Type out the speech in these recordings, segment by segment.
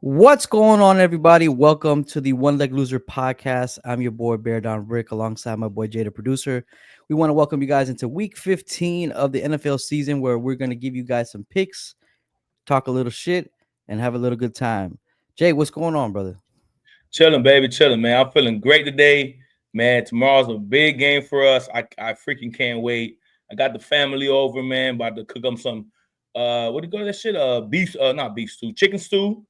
What's going on, everybody? Welcome to the One Leg Loser podcast. I'm your boy Bear Don Rick, alongside my boy Jay, the producer. We want to welcome you guys into Week 15 of the NFL season, where we're going to give you guys some picks, talk a little shit, and have a little good time. Jay, what's going on, brother? Chilling, baby, chilling, man. I'm feeling great today, man. Tomorrow's a big game for us. I freaking can't wait. I got the family over, man. About to cook them some what do you call that shit? Beef, not beef stew, chicken stew.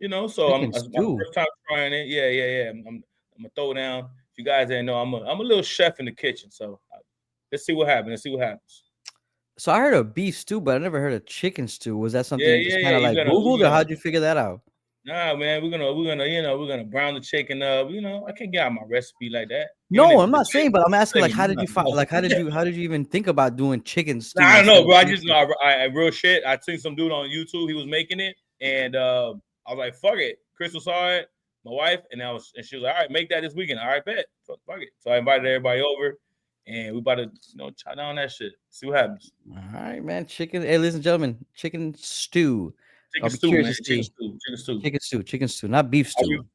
So Chicken it's my stew. first time trying it. Yeah. I'm gonna throw down. If you guys didn't know, I'm a little chef in the kitchen. So let's see what happens. Let's see what happens. So I heard of beef stew, but I never heard of chicken stew. Was that something Yeah, you yeah, just yeah. kind of You like gotta, Googled, you or gotta. how'd you figure that out? Nah, man. We're gonna brown the chicken up. I can't get out my recipe like that. Even No, if I'm the not saying, but I'm asking, like, how did you find, no. like, how did you even think about doing chicken Nah, stew I don't instead know, bro. of I beef just stew? know I real shit. I seen some dude on YouTube. He was making it, and I was like, "Fuck it." Crystal saw it, my wife, and she was like, "All right, make that this weekend." All right, bet. So fuck it. So I invited everybody over, and we about to chop down that shit. See what happens. All right, man. Chicken. Hey, ladies and gentlemen, chicken stew. I'll Chicken be stew, curious man. to Chicken see stew. Chicken stew. chicken stew, not beef I'll, re- stew.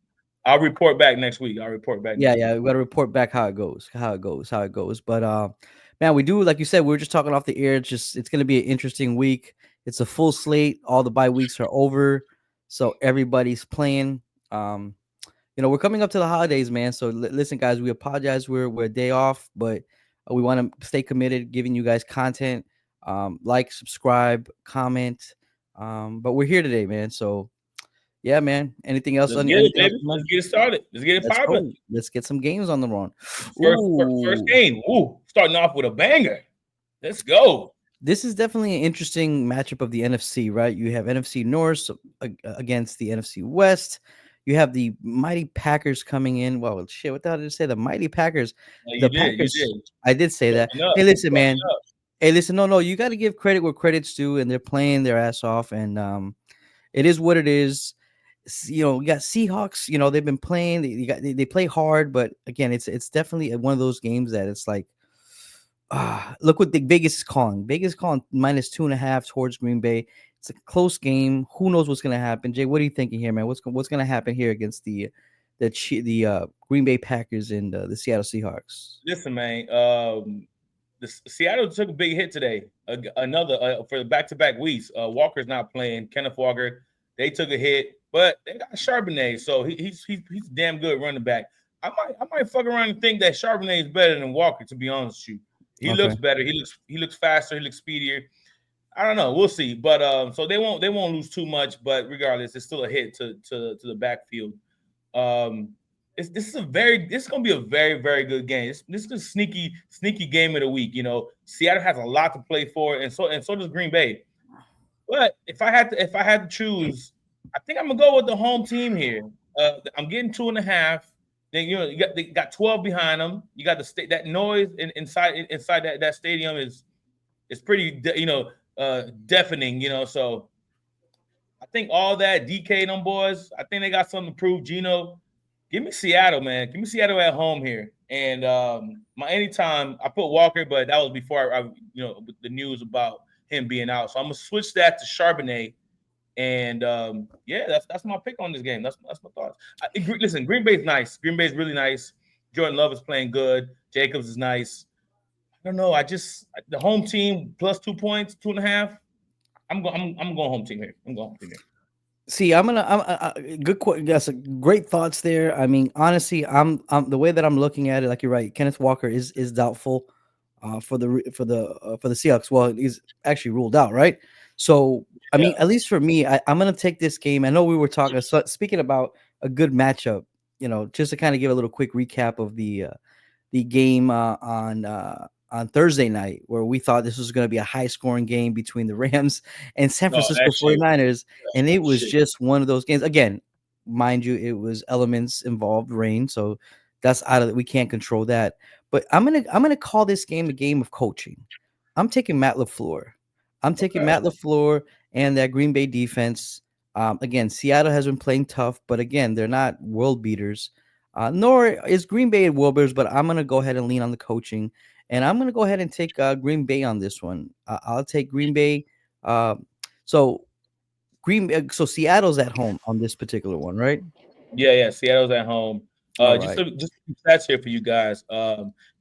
I'll report back next week. I'll report back Yeah, next yeah. week. We got to report back how it goes. But man, we do, like you said, we were just talking off the air. It's gonna be an interesting week. It's a full slate. All the bye weeks are over, so everybody's playing. Um, we're coming up to the holidays, man. So listen, guys, we apologize. We're a day off, but we want to stay committed, giving you guys content. Like, subscribe, comment. But we're here today, man. So yeah, man. Anything else? Let's get it, Anything else, baby. man? Let's get it started. Let's get it Let's popping. go. Let's get some games on the run. First Ooh, game. Ooh, starting off with a banger. Let's go. this is definitely an interesting matchup of the NFC, right? You have NFC North against the NFC West. You have the mighty Packers coming in. Well, shit, what the hell did I say? The mighty Packers. You The did. You Packers. did. I did say that. Button up. Hey, listen, Button man. up. Hey, listen. No, you got to give credit where credit's due, and they're playing their ass off, and it is what it is. You got Seahawks. They've been playing. They play hard, but again, it's definitely one of those games that it's like, look what the Vegas is calling. Vegas is calling -2.5 towards Green Bay. It's a close game. Who knows what's gonna happen? Jay, what are you thinking here, man? What's gonna happen here against the Green Bay Packers and the Seattle Seahawks? Listen, man. Seattle took a big hit today. Another for the back-to-back weeks. Walker's not playing. Kenneth Walker. They took a hit, but they got Charbonnet, so he's damn good running back. I might fuck around and think that Charbonnet is better than Walker. To be honest with you, he Okay. looks better. He looks faster. He looks speedier. I don't know. We'll see. But so they won't lose too much. But regardless, it's still a hit to the backfield. Um, this is gonna be a very very good game. This is a sneaky game of the week. Seattle has a lot to play for, and so does Green Bay. But if I had to choose, I think I'm gonna go with the home team here. I'm getting 2.5. Then they got 12 behind them. You got the state that noise inside that stadium is pretty deafening. So I think all that DK them boys, I think they got something to prove. Gino, give me Seattle, man. Give me Seattle at home here. And my anytime I put Walker, but that was before with the news about him being out. So I'm gonna switch that to Charbonnet. And yeah, that's my pick on this game. That's my thoughts. Listen, Green Bay's nice. Green Bay's really nice. Jordan Love is playing good. Jacobs is nice. I don't know. The home team plus 2 points, 2.5. I'm going home team here. I'm going home team here. See, That's a great thoughts there. I mean, honestly, I'm the way that I'm looking at it. Like, you're right. Kenneth Walker is doubtful, for the Seahawks. Well, he's actually ruled out, right? So, I mean, Yeah. at least for me, I'm gonna take this game. I know we were talking. So, speaking about a good matchup, just to kind of give a little quick recap of the game on Thursday night, where we thought this was going to be a high scoring game between the Rams and San No, Francisco that shit. 49ers. And it was Shit. just one of those games. Again, mind you, it was elements involved, rain. So that's out of we can't control that. But I'm gonna call this game a game of coaching. I'm taking Matt LaFleur. I'm taking Okay. Matt LaFleur and that Green Bay defense. Again, Seattle has been playing tough, but again, they're not world beaters. Nor is Green Bay at world beaters, but I'm gonna go ahead and lean on the coaching, and I'm gonna go ahead and take Green Bay on this one. I'll take Green Bay. Uh, so So Seattle's at home on this particular one, right? Yeah. Seattle's at home. All Just right. just some stats here for you guys.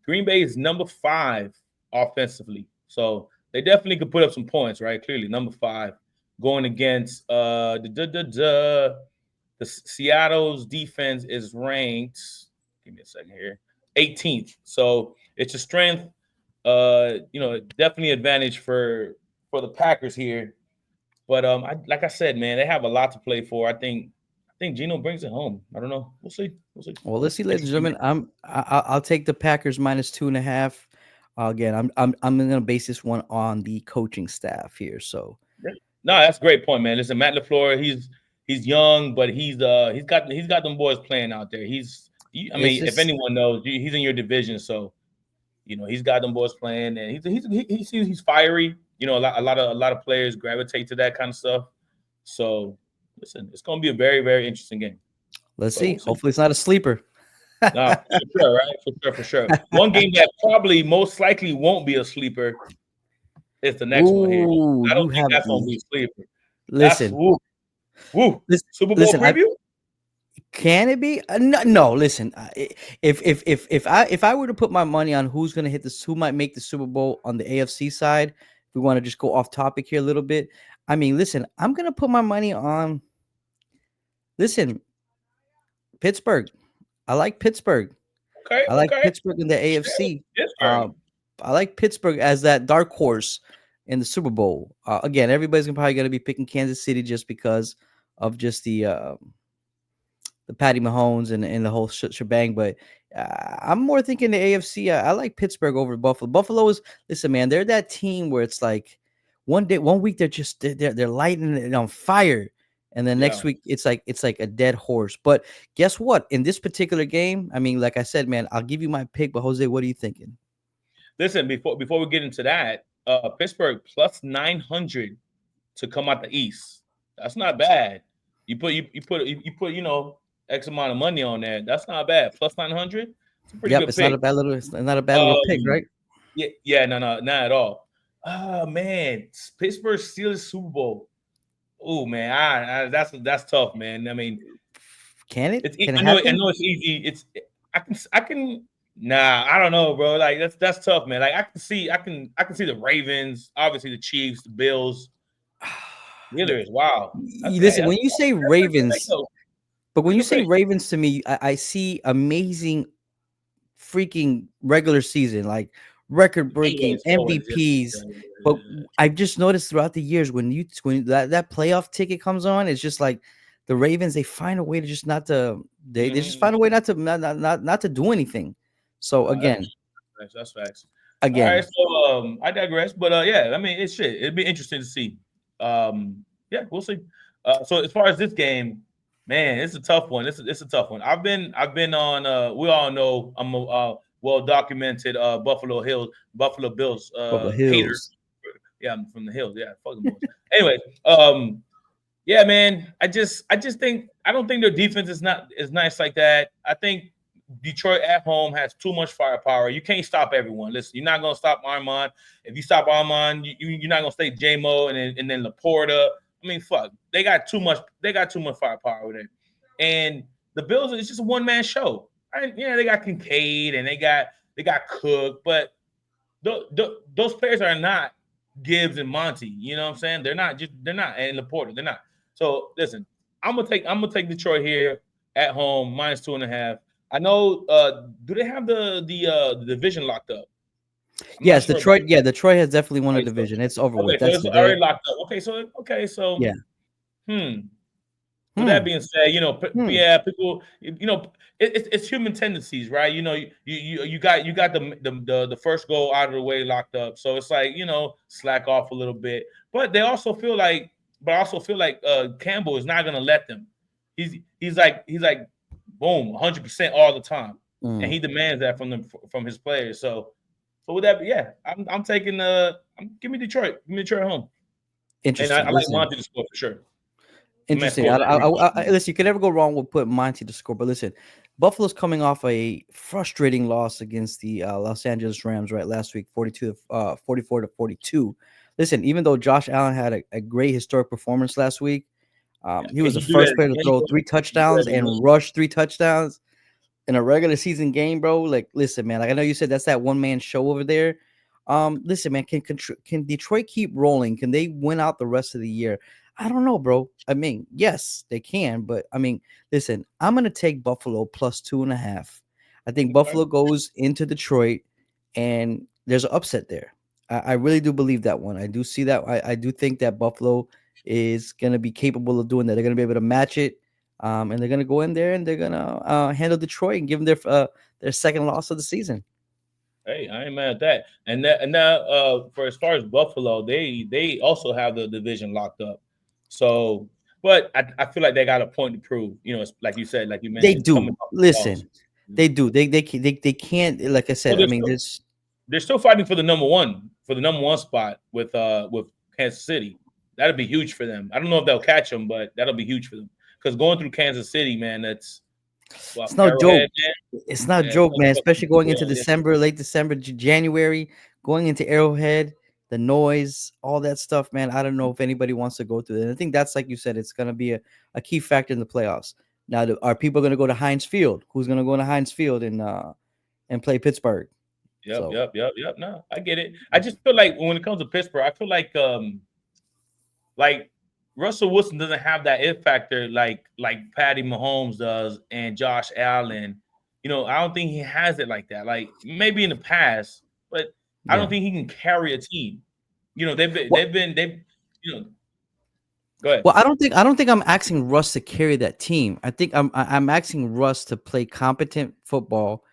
Green Bay is number 5 offensively, so they definitely could put up some points, right? Clearly, number 5 going against the Seattle's defense is ranked. Give me a second here. 18th. So it's a strength. Definitely advantage for the Packers here. But like I said, man, they have a lot to play for. I think Gino brings it home. I don't know. We'll see. We'll see. Well, let's see, ladies and Interesting game. gentlemen. I'll take the Packers minus 2.5. Again, I'm gonna base this one on the coaching staff here. So Yeah. No, that's a great point, man. Listen, Matt LaFleur, he's young, but he's got them boys playing out there. I it's mean, if just anyone knows, he's in your division, so he's got them boys playing, and he's fiery. A lot of players gravitate to that kind of stuff. So listen, it's going to be a very very interesting game. let's But see. we'll see. Hopefully, it's not a sleeper. No, for sure, right? For sure. One game that probably most likely won't be a sleeper is the next one here. Ooh, I don't you think have that's going to be a sleeper. That's listen. woo, woo. Super Bowl Listen, preview. can it be? No, no, listen. If I were to put my money on who's gonna hit this, who might make the Super Bowl on the AFC side, if we want to just go off topic here a little bit. I mean, listen, I'm gonna put my money on. Listen, Pittsburgh. I like Pittsburgh. Okay, I like okay. Pittsburgh in the AFC. Pittsburgh. I like Pittsburgh as that dark horse in the Super Bowl. Again, everybody's probably going to be picking Kansas City just because of just the Patty Mahomes and the whole shebang. But I'm more thinking the AFC. I like Pittsburgh over Buffalo. Buffalo is, listen, man, they're that team where it's like one week they're lighting it on fire, and then next Yeah. week it's like a dead horse. But guess what? In this particular game, I mean, like I said, man, I'll give you my pick. But Jose, what are you thinking? Listen, before we get into that, Pittsburgh plus 900 to come out the East. That's not bad. You put X amount of money on that. That's not bad. Plus 900. It's a pretty Yep, good pick. it's not a bad little pick, Um, right? yeah, no, not at all. Oh man, Pittsburgh Steelers Super Bowl. Oh man, that's tough, man. I mean, Can it? it's Can it I know happen? it's easy. I can. Nah, I don't know, bro. Like that's tough, man. Like I can see the Ravens, obviously the Chiefs, the Bills. Steelers, wow. Listen, when you say That's Ravens, but when a you good say pick. Ravens to me, I see amazing freaking regular season, like record breaking Always, yeah. MVPs. Yeah, But yeah, yeah. I've just noticed throughout the years when that playoff ticket comes on, it's just like the Ravens, they find a way to just not to they just Mhm. find a way not to do anything. So No, that's again, facts. That's facts. All right, again, so I digress, but yeah, I mean it's shit. It'd be interesting to see. Yeah, we'll see. So as far as this game, man, it's a tough one. It's a tough one. I've been on. We all know I'm a well documented Buffalo Bills Buffalo hater. Hills. Yeah, I'm from the hills. Yeah, fuck them boys. Anyway, yeah, man. I just think I don't think their defense is not as nice like that. I think Detroit at home has too much firepower. You can't stop everyone. Listen, you're not gonna stop Armand. If you stop Armand, you're not gonna stay J-Mo and then Laporta. I mean, fuck. They got too much. They got too much firepower over there. And the Bills, it's just a one man show. Yeah, they got Kincaid and they got Cook, but those players are not Gibbs and Monty. You know what I'm saying? They're not and Laporta. They're not. So listen, I'm gonna take Detroit here at home minus 2.5. I know. Do they have the division locked up? I'm not Yes, sure about Detroit. that. Yeah, Detroit has definitely won a Okay, so division. It's over with. okay, so That's it's it. They, already locked up. Okay, so yeah. hmm. With that Hmm. being said, Hmm. yeah, people, it's human tendencies, right? You got the first goal out of the way locked up, so it's like slack off a little bit. But I also feel like Campbell is not gonna let them. He's like boom, 100% all the time, and Mm. he demands that from his players. So with that, yeah, I'm taking give me Detroit, home, and I Interesting. like Listen. Monty to score for sure. The man Interesting. scores every week. Listen, you can never go wrong with putting Monty to score. But listen, Buffalo's coming off a frustrating loss against the Los Angeles Rams right last week, 44 to 42. Listen, even though Josh Allen had a great historic performance last week, He was Can the you do that first player to again, throw bro? 3 touchdowns and rush 3 touchdowns in a regular season game, bro. Like, listen, man. Like, I know you said that's that one man show over there. Listen, man. Can Detroit keep rolling? Can they win out the rest of the year? I don't know, bro. I mean, yes, they can, but I mean, listen, I'm gonna take Buffalo plus 2.5. I think Okay. Buffalo goes into Detroit, and there's an upset there. I really do believe that one. I do see that. I do think that Buffalo is gonna be capable of doing that. They're gonna be able to match it, and they're gonna go in there and they're gonna handle Detroit and give them their second loss of the season. Hey, I ain't mad at that. And now, for as far as Buffalo, they also have the division locked up. So, but I feel like they got a point to prove. You know, it's like you said, like you They mentioned, coming do. off the loss. Listen, they do. They can't. Like I So said, I mean, there's they're still fighting for the number one spot with Kansas City. That'll be huge for them. I don't know if they'll catch them, but that'll be huge for them because going through Kansas City, man, that's it's no joke. Arrowhead, man. It's not a Yeah, joke, man. Especially going into yeah. December, late December, January, going into Arrowhead, the noise, all that stuff, man. I don't know if anybody wants to go through it. And I think that's like you said, it's going to be a key factor in the playoffs. Now, are people going to go to Heinz Field? Who's going to go to Heinz Field and play Pittsburgh? Yep, So yep, yep, yep. No, I get it. I just feel like when it comes to Pittsburgh, I feel like Russell Wilson doesn't have that it factor like Patty Mahomes does and Josh Allen. You know, I don't think he has it like that. Like maybe in the past, but I don't yeah. think he can carry a team. You know, Well, you know, go ahead. well, I don't think I'm asking Russ to carry that team. I think I'm asking Russ to play competent football,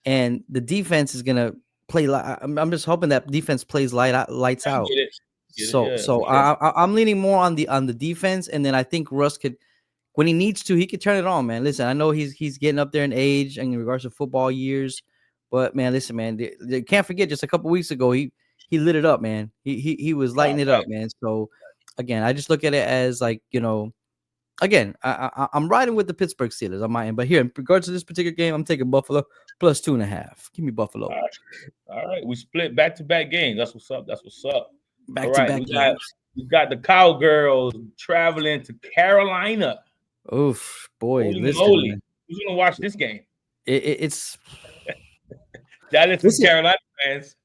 and the defense is gonna play. I'm just hoping that defense plays lights I out. get it. Get it, So yeah, so for sure. I'm leaning more on the defense, and then I think Russ could, when he needs to, he could turn it on, man. Listen, I know he's getting up there in age and in regards to football years, but man, listen, man, they can't forget just a couple weeks ago he lit it up, man. He was lighting No, it up, man. So again, I just look at it as like, again, I'm riding with the Pittsburgh Steelers on my end, but here in regards to this particular game, I'm taking Buffalo plus 2.5. Give me Buffalo. all right, all right. We split back to back games. That's what's up. That's what's up. All Back to right, back games. we got the Cowgirls traveling to Carolina. Oof, boy, Holy listen, moly. man. Who's gonna watch this game? It's Dallas and listen. Carolina fans.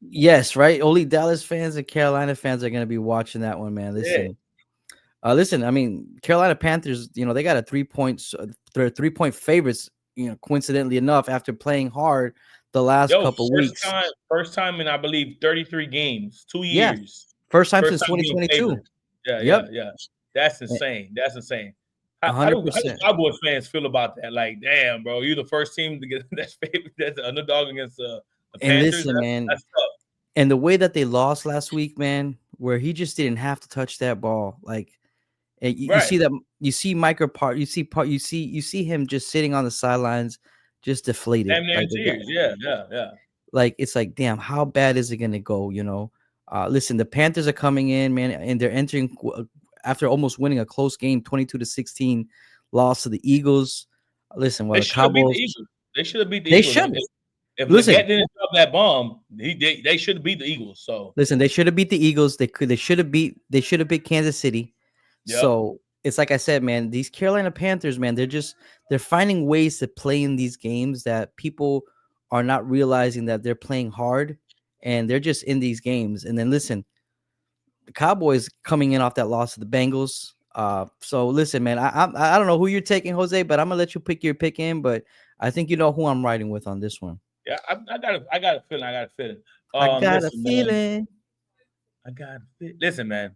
Yes, right. Only Dallas fans and Carolina fans are going to be watching that one, man. Yeah. Listen. I mean, Carolina Panthers. They got a 3 points. They're 3-point favorites. Coincidentally enough, after playing hard the last Yo, couple weeks. first time in I believe 33 games, 2 Yeah, years. first time First since time being 2022. favored. Yeah, Yep, yeah, yeah. That's insane. That's insane. How do 100%. Cowboys fans feel about that? Like, damn, bro, you're the first team to get that's favorite, that's the underdog against the And Panthers. listen, man, That's tough. and the way that they lost last week, man, where he just didn't have to touch that ball, like. And you Right. see that, you see Micah Part, you see him just sitting on the sidelines, just deflated. Damn near Like in the guy, tears. Yeah, yeah, yeah. like it's like, damn, how bad is it gonna go? Listen, the Panthers are coming in, man, and they're entering after almost winning a close game, 22-16, loss to the Eagles. Listen, well, They the should have beat the Cowboys, Eagles. They should have beat the they Eagles. should. If Listen, Leggett didn't drop that bomb, they should have beat the Eagles. So, listen, they should have beat the Eagles. They should have beat Kansas City. yep. So it's like I said, man, these Carolina Panthers, man, they're finding ways to play in these games that people are not realizing that they're playing hard, and they're just in these games. And then listen, the Cowboys coming in off that loss to the Bengals. So listen, man, I don't know who you're taking, Jose, but I'm gonna let you pick your pick in. But I think you know who I'm riding with on this one. Yeah, I got a feeling. I got a feeling. I got a Listen, man. feeling. Listen, man.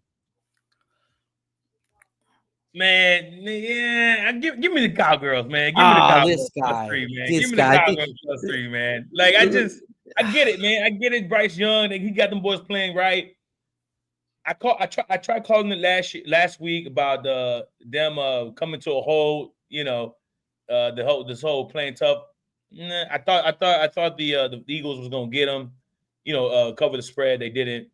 Man, yeah, give me the Cowgirls, man. Give me the This Cowgirls plus guy, 3, man. Give this me the guy. I think Cowgirls plus 3, man. Like I get it, man. I get it. Bryce Young, he got them boys playing right. I tried calling it last week about them coming to a hold. This whole playing tough. Nah, I thought the Eagles was gonna get them. Cover the spread. They didn't.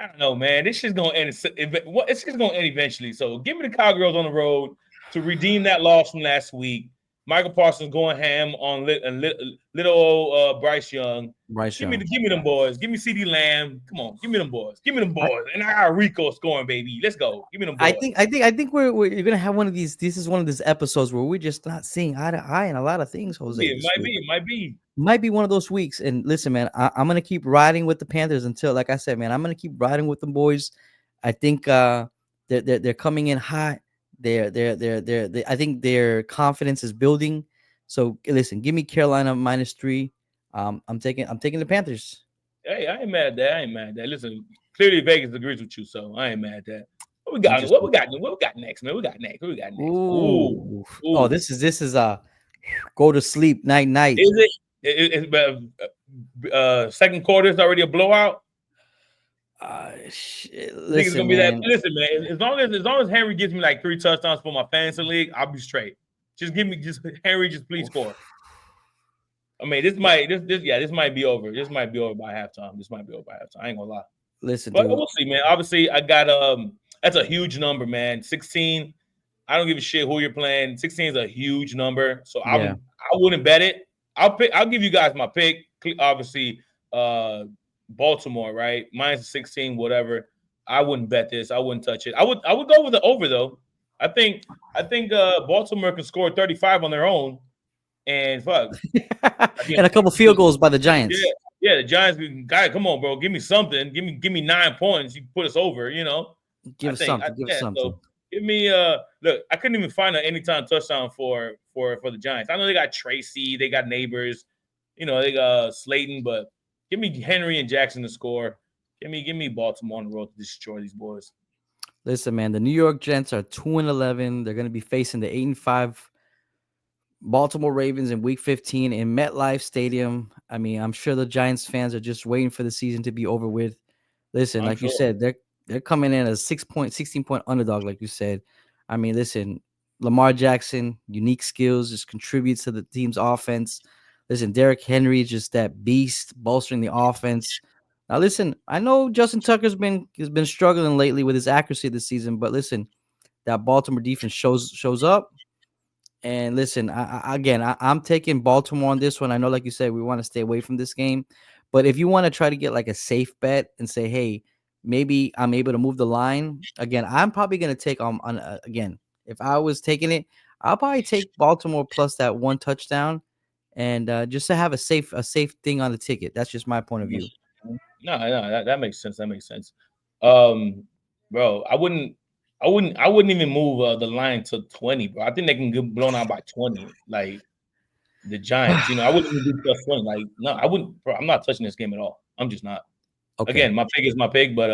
I don't know, man. This shit's gonna end. It's just gonna end eventually. So give me the Cowgirls on the road to redeem that loss from last week. Michael Parsons going ham on little old Bryce Young. Bryce Young. Give me them boys. Give me CD Lamb. Come on, give me them boys. Give me them boys. And I got Rico scoring, baby. Let's go. Give me them boys. I think we're you're gonna have one of these. This is one of these episodes where we're just not seeing eye to eye in a lot of things, Jose. It might be one of those weeks. And listen, man, I'm gonna keep riding with the Panthers until, like I said, man, I'm gonna keep riding with them boys. I think they're coming in hot. I think their confidence is building. So listen, give me Carolina -3. I'm taking the Panthers. Hey, I ain't mad at that. Listen, clearly Vegas agrees with you, so I ain't mad at that. What we got next, man? What we got next? Ooh. Oh, this is go to sleep night. Is it? Second quarter is already a blowout. Listen, gonna be man. Listen, man. As long as Henry gives me like 3 touchdowns for my fantasy league, I'll be straight. Just Henry, just please score. I mean, this might be over. This might be over by halftime. I ain't gonna lie. Listen, but we'll see, man. Obviously, I got that's a huge number, man. 16. I don't give a shit who you're playing. 16 is a huge number, so I wouldn't bet it. I'll give you guys my pick. Obviously, Baltimore, right? Minus 16, whatever. I wouldn't bet this. I wouldn't touch it. I would go with the over though. I think Baltimore can score 35 on their own, and fuck, and a couple field goals by the Giants. Yeah, the Giants. Guy, come on, bro. Give me something. Give me 9 points. You put us over. You know. Give us something. So give me look. I couldn't even find an anytime touchdown for the Giants. I know they got Tracy. They got Neighbors. You know, they got Slayton, but give me Henry and Jackson to score. Give me Baltimore on the road to destroy these boys. Listen, man, the New York Jets are 2-11. They're going to be facing the 8-5 Baltimore Ravens in Week 15 in MetLife Stadium. I mean, I'm sure the Giants fans are just waiting for the season to be over with. Listen, like you said, they're coming in as 16-point underdog, like you said. I mean, listen, Lamar Jackson, unique skills, just contributes to the team's offense. Listen, Derrick Henry, just that beast, bolstering the offense. Now, listen, I know Justin Tucker's been struggling lately with his accuracy this season, but listen, that Baltimore defense shows up. And listen, I'm taking Baltimore on this one. I know, like you said, we want to stay away from this game, but if you want to try to get like a safe bet and say, hey, maybe I'm able to move the line again, I'm probably going to take again. If I was taking it, I'll probably take Baltimore plus that 1 touchdown, and just to have a safe thing on the ticket. That's just my point of view. No, that makes sense. Bro, I wouldn't even move the line to 20, bro. I think they can get blown out by 20, like the Giants. You know, I wouldn't even do plus 20. Like, no, I wouldn't. Bro, I'm not touching this game at all. I'm just not. Okay. Again, my pick is my pick, but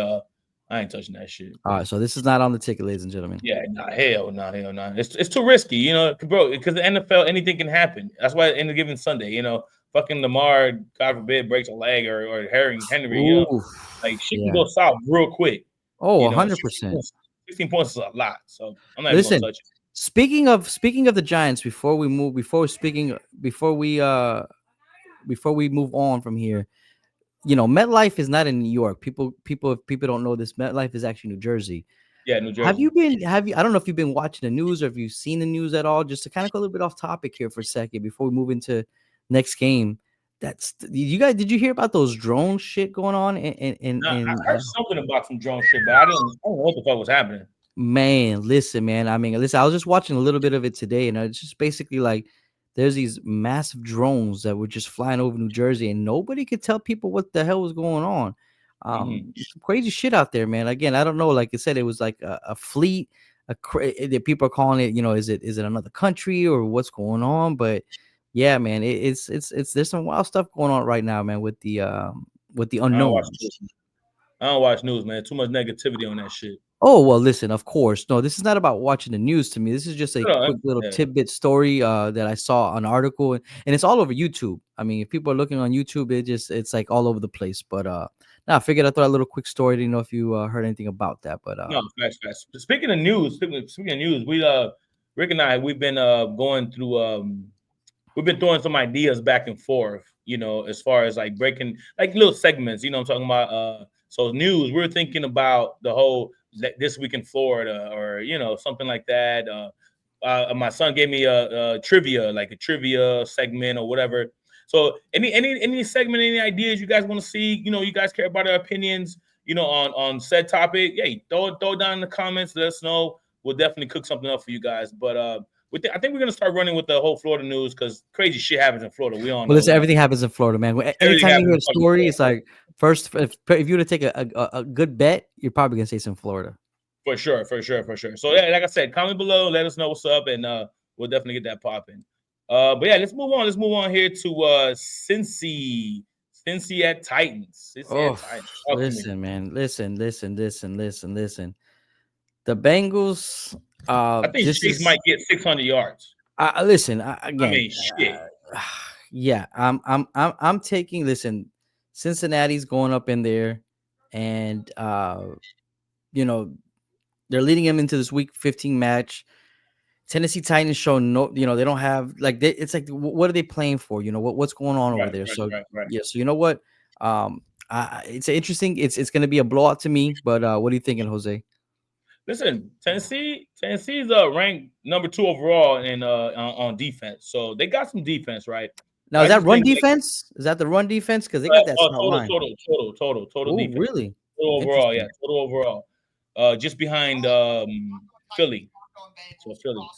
I ain't touching that shit. All right, so this is not on the ticket, ladies and gentlemen. Yeah, hell no. It's too risky, you know, bro. Because the NFL, anything can happen. That's why in a given Sunday, you know, fucking Lamar, God forbid, breaks a leg or Henry, you know, like shit can go south real quick. Oh, 100%. 16 points is a lot, so I'm not even gonna touch it. Speaking of the Giants, before we move on from here, you know, MetLife is not in New York. People don't know this. MetLife is actually New Jersey. Yeah, New Jersey. I don't know if you've been watching the news or if you've seen the news at all. Just to kind of go a little bit off topic here for a second before we move into next game. Did you hear about those drone shit going on? I heard something about some drone shit, but I don't know what the fuck was happening. Man, listen, I was just watching a little bit of it today, and it's just basically like there's these massive drones that were just flying over New Jersey, and nobody could tell people what the hell was going on. Some crazy shit out there, man. Again, I don't know. Like I said, it was like a fleet. People are calling it, you know, is it another country or what's going on? But yeah, man, it's there's some wild stuff going on right now, man, with the unknown. I don't watch news, man. Too much negativity on that shit. Oh, well, listen, of course. No, this is not about watching the news to me. This is just a quick little tidbit story that I saw an article, and it's all over YouTube. I mean, if people are looking on YouTube, it's like all over the place. But I figured I'd throw a little quick story. Didn't know if you heard anything about that. But no, fast. Speaking of news, we Rick and I, we've been going through we've been throwing some ideas back and forth, you know, as far as like breaking like little segments, you know what I'm talking about. So news, we're thinking about the whole This Week in Florida or, you know, something like that. my son gave me a trivia, like a trivia segment or whatever. So any segment, any ideas you guys want to see? You guys care about our opinions. On said topic. Hey, throw it down in the comments. Let us know. We'll definitely cook something up for you guys. But I think we're gonna start running with the whole Florida news because crazy shit happens in Florida. We all Well, know listen, that. everything happens in Florida, man. Everything Anytime you happens hear in a fucking story, Florida. it's like first, if you were to take a good bet, you're probably gonna say it's in Florida. For sure. So yeah, like I said, comment below, let us know what's up, and we'll definitely get that popping. But yeah, let's move on. Let's move on here to Cincy. Cincy at Titans. Cincy at Oh, Titans. Talk to me. listen, man. Listen. The Bengals. I think This Chase is. might get 600 yards. Listen I again. mean, shit. Yeah, I'm taking. Listen, Cincinnati's going up in there, and you know, they're leading him into this Week 15 match. Tennessee Titans show no, they don't have like it's like what are they playing for? What's going on over Right, there? right, So right, right. yeah, so you know what? It's interesting. It's going to be a blowout to me. But what are you thinking, Jose? Listen, Tennessee's ranked number 2 overall in on defense. So they got some defense, right? Now But is I that just run think defense? Is that the run defense? Because they got that stout total, line. total Oh, defense. really? Total overall, yeah, Interesting. total overall. Just behind Philly. So Philly.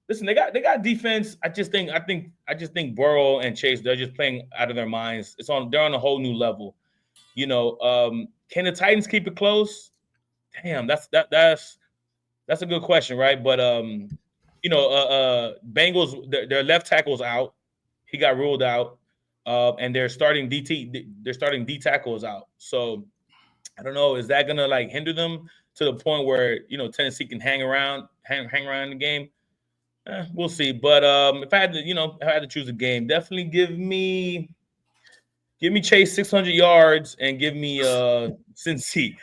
Listen, they got defense. I just think Burrow and Chase, they're just playing out of their minds. They're on a whole new level. Can the Titans keep it close? Damn, that's a good question, right? But Bengals, their left tackle's out. He got ruled out. And they're starting D tackles out. So I don't know. Is that gonna like hinder them to the point where Tennessee can hang around in the game? We'll see. But if I had to choose a game, definitely give me Chase 600 yards and give me Cincy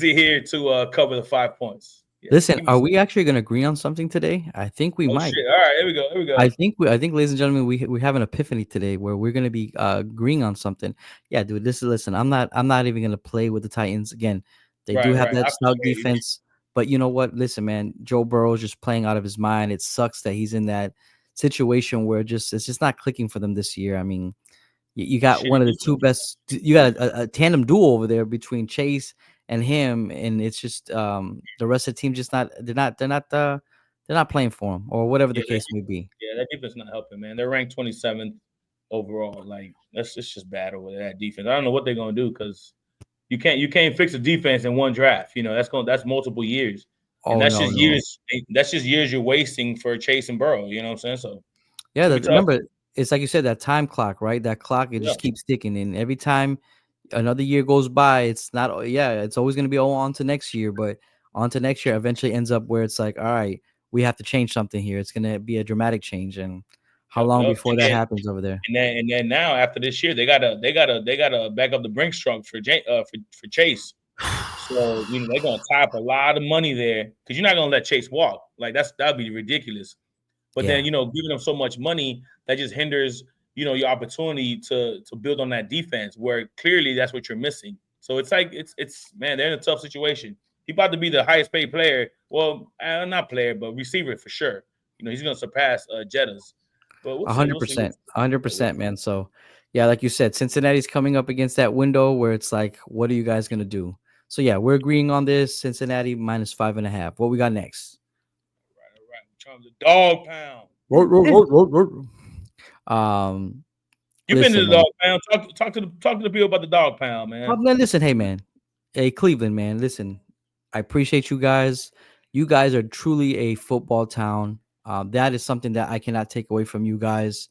here to cover the 5 points. Yeah, Listen, give me. are we actually going to agree on something today? I think we Oh might. shit! All right, here we go. Here we go. I think, ladies and gentlemen, we have an epiphany today where we're gonna be agreeing on something. Yeah, dude. Listen. I'm not even gonna play with the Titans again. They do Right, have right. that I stout appreciate you. defense, but you know what? Listen, man. Joe Burrow is just playing out of his mind. It sucks that he's in that situation where it's just not clicking for them this year. I mean, you got Shitty one of the two defense. best. You got a tandem duo over there between Chase and him, and it's just the rest of the team just not. They're not playing for him or whatever the Yeah, that, case may be. yeah, that defense not helping, man. They're ranked 27th overall. Like it's just bad over that defense. I don't know what they're gonna do because you can't fix a defense in one draft. That's multiple years, and Oh no, no. That's just years you're wasting for Chase and Burrow. You know what I'm saying? So Yeah, it'll be tough. remember, it's like you said, that time clock, right? That clock, it Yeah, just keeps ticking, and every time another year goes by, it's not. Yeah, it's always going to be on to next year, but on to next year eventually ends up where it's like, all right, we have to change something here. It's going to be a dramatic change, and how yep, long yep. before that happens over there? And then now after this year, they gotta back up the Brinks trunk for Chase. So they're gonna tie up a lot of money there because you're not gonna let Chase walk. Like that'd be ridiculous. But then Yeah, giving them so much money that just hinders your opportunity to build on that defense where clearly that's what you're missing. So it's like it's man, they're in a tough situation. He about to be the highest paid player. Well, not player, but receiver for sure. He's gonna surpass Jettas. But we'll see. We'll see. 100%, 100%, man. So, yeah, like you said, Cincinnati's coming up against that window where it's like, what are you guys going to do? So, yeah, we're agreeing on this. Cincinnati minus 5.5. What we got next? All right. Trying the dog pound. Roar, roar, roar, roar, roar. Um, You've been to listen, the man. dog pound. Talk to the people about the dog pound, man. Man, listen, hey, man. Hey, Cleveland, man. Listen, I appreciate you guys. You guys are truly a football town. That is something that I cannot take away from you guys.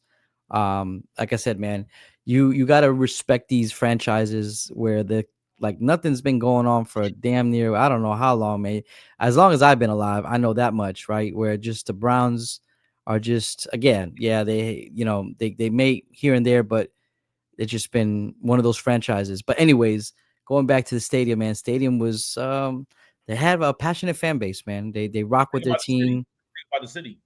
Like I said, man, you got to respect these franchises where the like nothing's been going on for damn near I don't know how long, man. As long as I've been alive, I know that much, right? Where just the Browns are just again, yeah, they may here and there, but it's just been one of those franchises. But anyways, going back to the stadium, man, stadium was they have a passionate fan base, man. They rock with Think their about the city. team. Think about the city.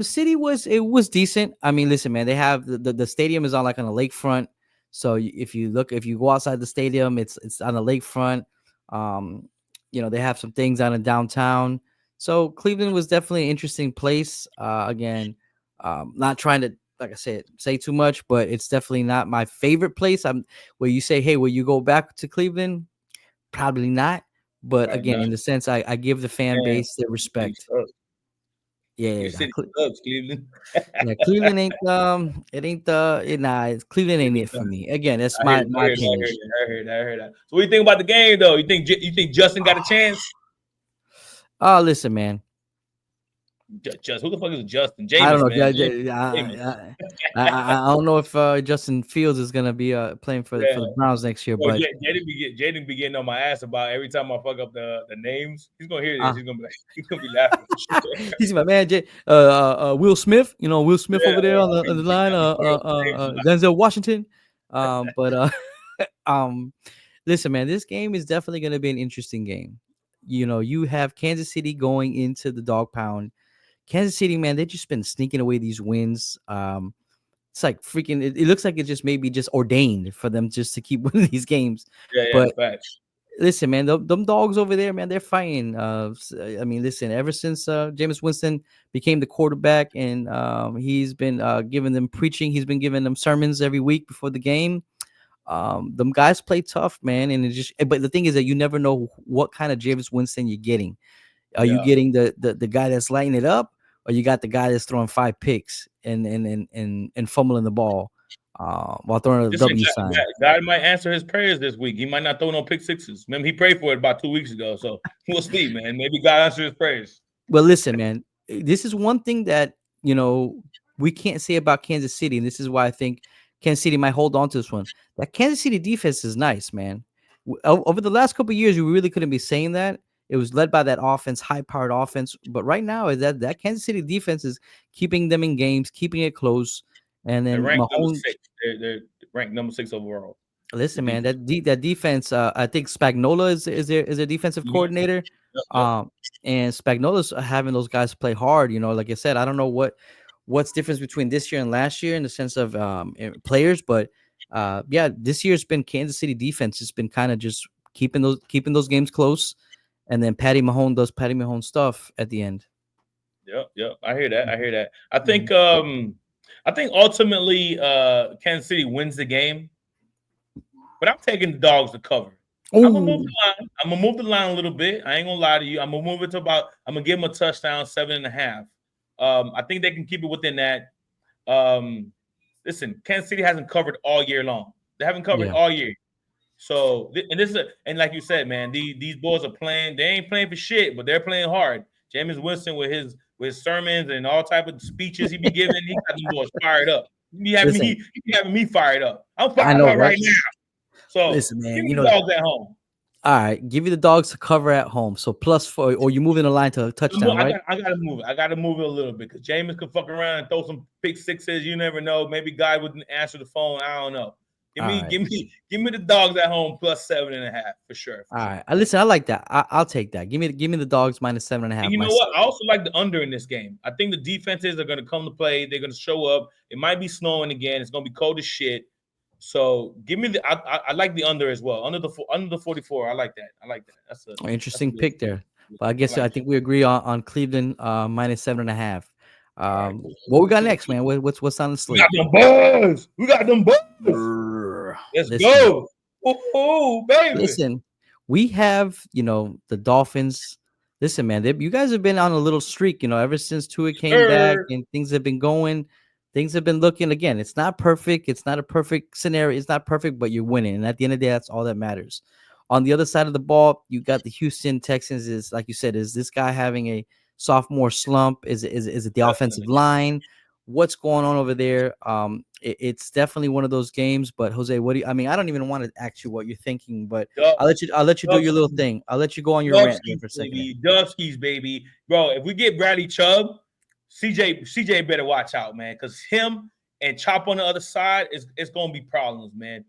City was decent. I mean, listen, man, they have the stadium is on like on a lakefront. So if you go outside the stadium, it's on the lakefront. Um, they have some things on in downtown. So Cleveland was definitely an interesting place. Again, not trying to, like I said, say too much, but it's definitely not my favorite place. I'm where you say, hey, will you go back to Cleveland? Probably not. But Right again, now, in the sense, I give the fan man, base their your city respect. sucks. Yeah, Your yeah, city sucks, Cleveland. yeah. Cleveland ain't it ain't Cleveland ain't it for me. Again, that's I hear, I my hear, I opinion. heard that, I heard that, I heard that. So, what do you think about the game, though? You think Justin got a chance? Oh, listen, man. Just who the fuck is Justin? I don't Jameis, know. man. Jameis. I don't know if Justin Fields is gonna be playing Yeah. for the Browns next year, Well, but Jaden be getting on my ass about every time I fuck up the names. He's gonna hear this. uh, He's gonna be like, he's gonna be laughing for sure. he's my man, Will Smith. You know Will Smith Yeah, over there on the he line. got me throwing names a lot. Denzel Washington. But um, listen, man, this game is definitely gonna be an interesting game. You know, you have Kansas City going into the dog pound. Kansas City, man, they've just been sneaking away these wins. It's like freaking. It looks like it's just maybe just ordained for them just to keep winning these games. Yeah, But facts. listen, man, them dogs over there, man, they're fighting. I mean, listen, ever since Jameis Winston became the quarterback and he's been giving them preaching, he's been giving them sermons every week before the game. Them guys play tough, man, and it just. But the thing is that you never know what kind of Jameis Winston you're getting. Are you Yeah. getting the guy that's lighting it up, or you got the guy that's throwing 5 picks and fumbling the ball while throwing a Listen, W sign? God might answer his prayers this week. He might not throw no pick sixes. Remember, he prayed for it about 2 weeks ago. So we'll see, man. Maybe God answers his prayers. Well, listen, man, this is one thing that we can't say about Kansas City, and this is why I think Kansas City might hold on to this one. That Kansas City defense is nice, man. Over the last couple of years, we really couldn't be saying that. It was led by that offense, high-powered offense, but right now is that Kansas City defense is keeping them in games, keeping it close, and They're then ranked number Mahomes. 6. They're ranked number 6 overall. The Listen, man, defense. that defense. I think Spagnola is their defensive Mhm. coordinator. Yep, yep. Um, and Spagnola's having those guys play hard. You know, like I said, I don't know what's difference between this year and last year in the sense of players, but yeah, this year's been Kansas City defense. It's been kind of just keeping those games close, and then Patty Mahone does Patty Mahone stuff at the end. Yep, yep. I hear that. I hear that. Mhm. I think ultimately Kansas City wins the game, but I'm taking the dogs to cover. I'm gonna move Oh, the line. I'm gonna move the line a little bit. I ain't gonna lie to you. I'm gonna move it to about. I'm gonna give them a touchdown, 7.5. I think they can keep it within that. Um, Listen, Kansas City hasn't covered all year long. They haven't covered yeah. all year. So and this is and like you said, man, these boys are playing. They ain't playing for shit, but they're playing hard. Jameis Winston with his sermons and all type of speeches he be giving, he got them boys fired up. Listen, He be having me fired up. I'm I fired know, up right? right now. So Listen, give man, me the dogs at home. all right, give you the dogs to cover at home. So +4, or you moving the line to a touchdown, right? I gotta move it. I gotta move it a little bit because Jameis could fuck around and throw some pick sixes. You never know. Maybe guy wouldn't answer the phone. I don't know. All right. Give me the dogs at home +7.5 for sure. All right. Listen, I like that. I'll take that. Give me the dogs And -7.5 you know what? I myself. also like the under in this game. I think the defenses are going to come to play. They're going to show up. It might be snowing again. It's going to be cold as shit. So give me the. I like the under as well. Under the 44. I like that. I like that. That's a Interesting good. pick there. But I I guess like I that. think we agree on Cleveland -7.5. All right, cool. What we got next, man? What's on the We got slate? them boys. We got them boys. Brr. Let's Listen, go. Oh, baby. listen. We have the Dolphins. Listen, man, you guys have been on a little streak, ever since Tua came back Sir. and things have been going. Things have been looking again. It's not perfect. It's not a perfect scenario. It's not perfect, but you're winning. And at the end of the day, that's all that matters. On the other side of the ball, you got the Houston Texans. Is like you said, is this guy having a sophomore slump? Is it the offensive Definitely. line? What's going on over there? It's definitely one of those games. But Jose, what do you? I mean, I don't even want to ask you what you're thinking, but Yup. I'll let you do Yup. your little thing. I'll let you go on your rant there Dubskis, for a second. baby. Dubskis, baby. Bro, if we get Bradley Chubb, CJ better watch out, man, because him and Chop on the other side it's gonna be problems, man.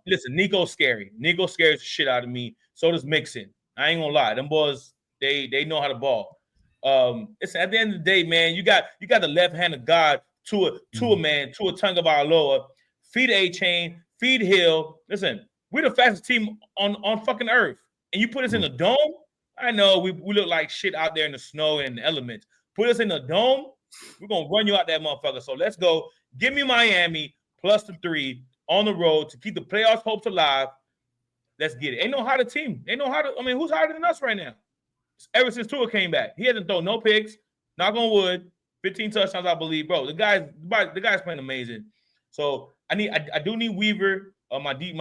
Listen, Nico's scary. Nico scares the shit out of me. So does Mixon. I ain't gonna lie. Them boys, they know how to ball. It's at the end of the day, man. You got the left hand of God to a man, to a tongue of our Lord. Feed A Chain, feed Hill. Listen, we're the fastest team on fucking earth. And you put us in Mm. a dome? I know we look like shit out there in the snow and the elements. Put us in the dome, we're gonna run you out that motherfucker. So let's go. Give me Miami plus the 3 on the road to keep the playoffs hopes alive. Let's get it. Ain't no harder team. Ain't no harder. I mean, who's harder than us right now? Ever since Tua came back, he hasn't thrown no picks. Knock on wood. 15 touchdowns, I believe, bro. The guy's playing amazing. So I do need Weaver, my D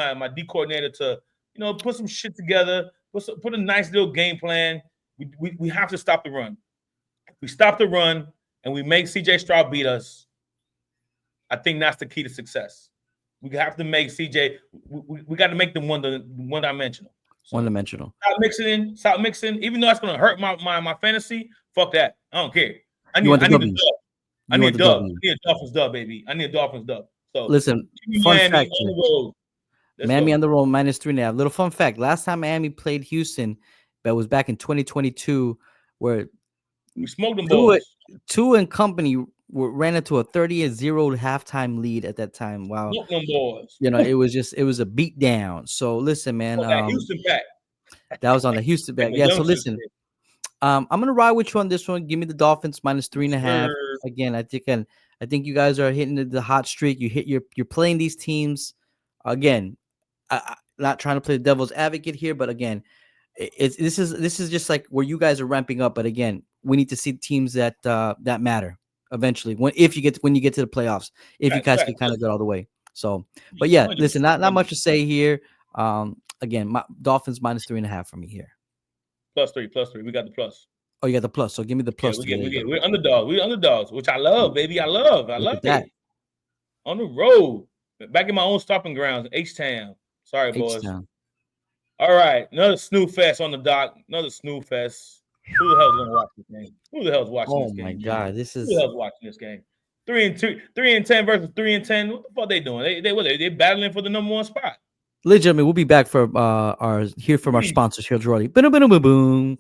coordinator, to put some shit together, put a nice little game plan. We have to stop the run. If we stop the run and we make CJ Stroud beat us, I think that's the key to success. We have to make CJ. We got to make them one dimensional. So one-dimensional. Stop mixing. Even though that's going to hurt my fantasy, fuck that. I don't care. I need a dub. I need a Dolphins dub, baby. I need a Dolphins dub. So listen, fun fact. Miami on the road -3.5. Little fun fact. Last time Miami played Houston, that was back in 2022, where we smoked them boys. Tua and company ran into a 30-0 halftime lead at that time. Wow. It was a beat down. So listen, man. Houston back. That was on the Houston back. Yeah. So listen, I'm gonna ride with you on this one. Give me the Dolphins -3.5. Again, I think you guys are hitting the hot streak. You're playing these teams. Again, not trying to play the devil's advocate here, but again, this is just like where you guys are ramping up. But again, we need to see teams that matter eventually when you get to the playoffs, if you guys can kind of get all the way. So, but yeah, listen, not much to say here. Again, Dolphins -3.5 for me here. +3. We got the plus. Oh, you got the plus. So give me the plus. We're underdogs. We're underdogs, which I love, baby. I love that. On the road, back in my own stomping grounds, H-Town. Sorry, boys. H-Town. All right, another snoo fest on the dock. Another snoo fest. Who the hell's gonna watch this game? Who the hell's watching this game? Oh my God, Who the hell's watching this game? 3-10 versus 3-10. What the fuck they doing? They battling for the #1 spot. Ladies and gentlemen, we'll be back for our sponsors here, Jordy. Boom, boom, boom, boom.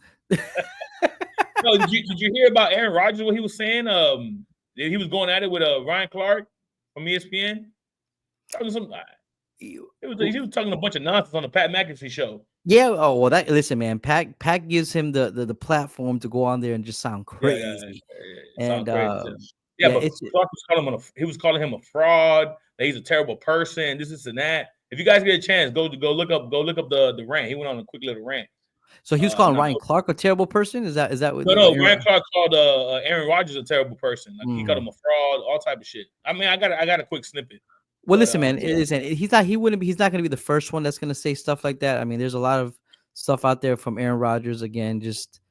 No, did you hear about Aaron Rodgers? What he was saying? He was going at it with Ryan Clark from ESPN. He was talking a bunch of nonsense on the Pat McAfee show. Yeah. Oh well, listen, man. Pat gives him the platform to go on there and just sound crazy. But Clark was calling him a fraud. That he's a terrible person. This and that. If you guys get a chance, go look up the rant. He went on a quick little rant. So he was calling Ryan Clark a terrible person? Is that what? No. Ryan Clark called Aaron Rodgers a terrible person. Like he called him a fraud, all type of shit. I mean, I got a quick snippet. Well, listen, man. He's not going to be the first one that's going to say stuff like that. I mean, there's a lot of stuff out there from Aaron Rodgers. Again, just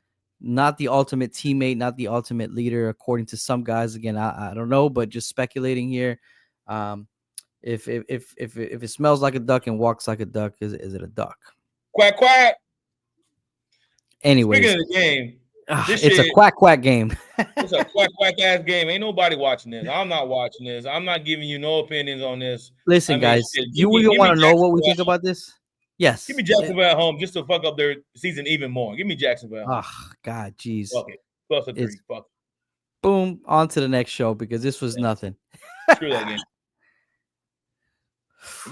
not the ultimate teammate, not the ultimate leader, according to some guys. Again, I don't know, but just speculating here. If it smells like a duck and walks like a duck, is it a duck? Quack quack. Anyways, speaking of the game, it's a quack game. It's a quack ass game. Ain't nobody watching this. I'm not watching this. I'm not giving you no opinions on this. Listen, guys, you want to know what we think about this? Yes. Give me Jacksonville at home just to fuck up their season even more. Give me Jacksonville. Oh God, jeez. Fuck it. +3. Fuck it. Boom. On to the next show because this was nothing. Screw that game.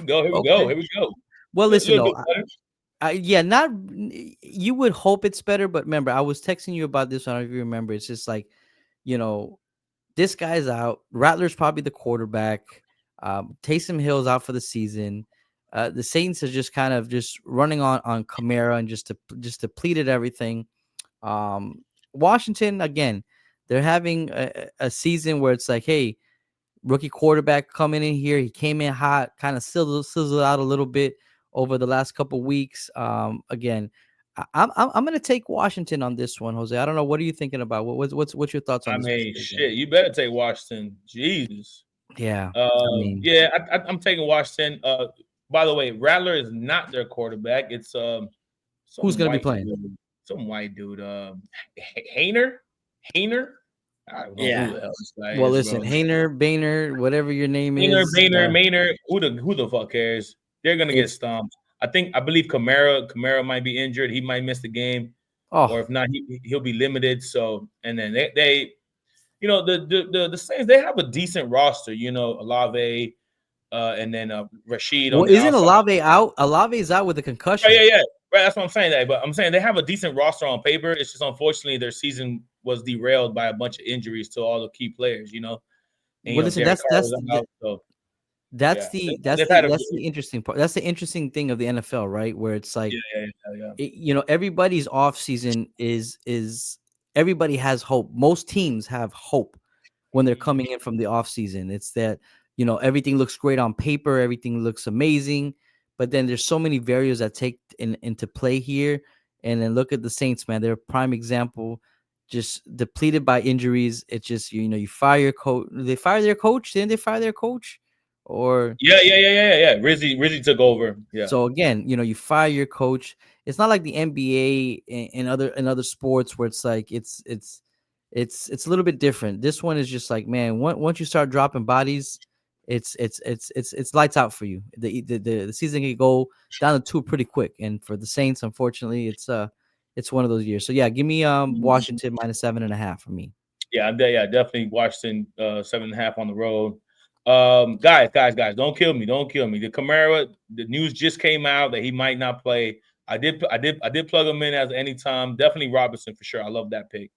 Here we go. Well, listen, you would hope it's better, but remember, I was texting you about this. I don't know if you remember. It's just like, this guy's out. Rattler's probably the quarterback. Taysom Hill's out for the season. The Saints are just kind of just running on Kamara and just depleted everything. Washington, again, they're having a season where it's like, hey, rookie quarterback coming in here. He came in hot, kind of sizzled out a little bit over the last couple of weeks. Again, I'm going to take Washington on this one, Jose. I don't know. What are you thinking about? What's your thoughts on this? I mean, shit, you better take Washington. Jesus. Yeah. I'm taking Washington. By the way, Rattler is not their quarterback. It's who's going to be playing? Some white dude. Hainer. I don't know who the hell this guy is, listen, Hainer, Boehner, whatever your name is. Maynard. Who the fuck cares? They're gonna get stomped. I believe Kamara might be injured. He might miss the game. Or if not, he'll be limited. So and then they the Saints, they have a decent roster. Olave, and then Rashid. Well, isn't Olave out? Olave's out with a concussion. Yeah. Right, that's what I'm saying. That, but I'm saying they have a decent roster on paper. It's just unfortunately their season was derailed by a bunch of injuries to all the key players. And Well, listen, Derek Carr was out. So that's yeah, the they've had a that's the interesting part. That's the interesting thing of the NFL, right? Where it's like, yeah. everybody's off season is everybody has hope. Most teams have hope when they're coming in from the off season. It's that, everything looks great on paper, everything looks amazing, but then there's so many variables that take into play here. And then look at the Saints, man. They're a prime example, just depleted by injuries. It's just, you fire your coach. They fire their coach, didn't they fire their coach? Or Yeah. Rizzy took over. Yeah. so again, you fire your coach. It's not like the NBA and other sports where it's like it's a little bit different. This one is just like, man, once you start dropping bodies, it's lights out for you. The season can go down to two pretty quick. And for the Saints, unfortunately, it's one of those years. So yeah, give me Washington -7.5 for me. Yeah, definitely Washington 7.5 on the road. Guys, don't kill me. The Kamara, the news just came out that he might not play. I did plug him in as anytime. Definitely Robinson for sure. I love that pick.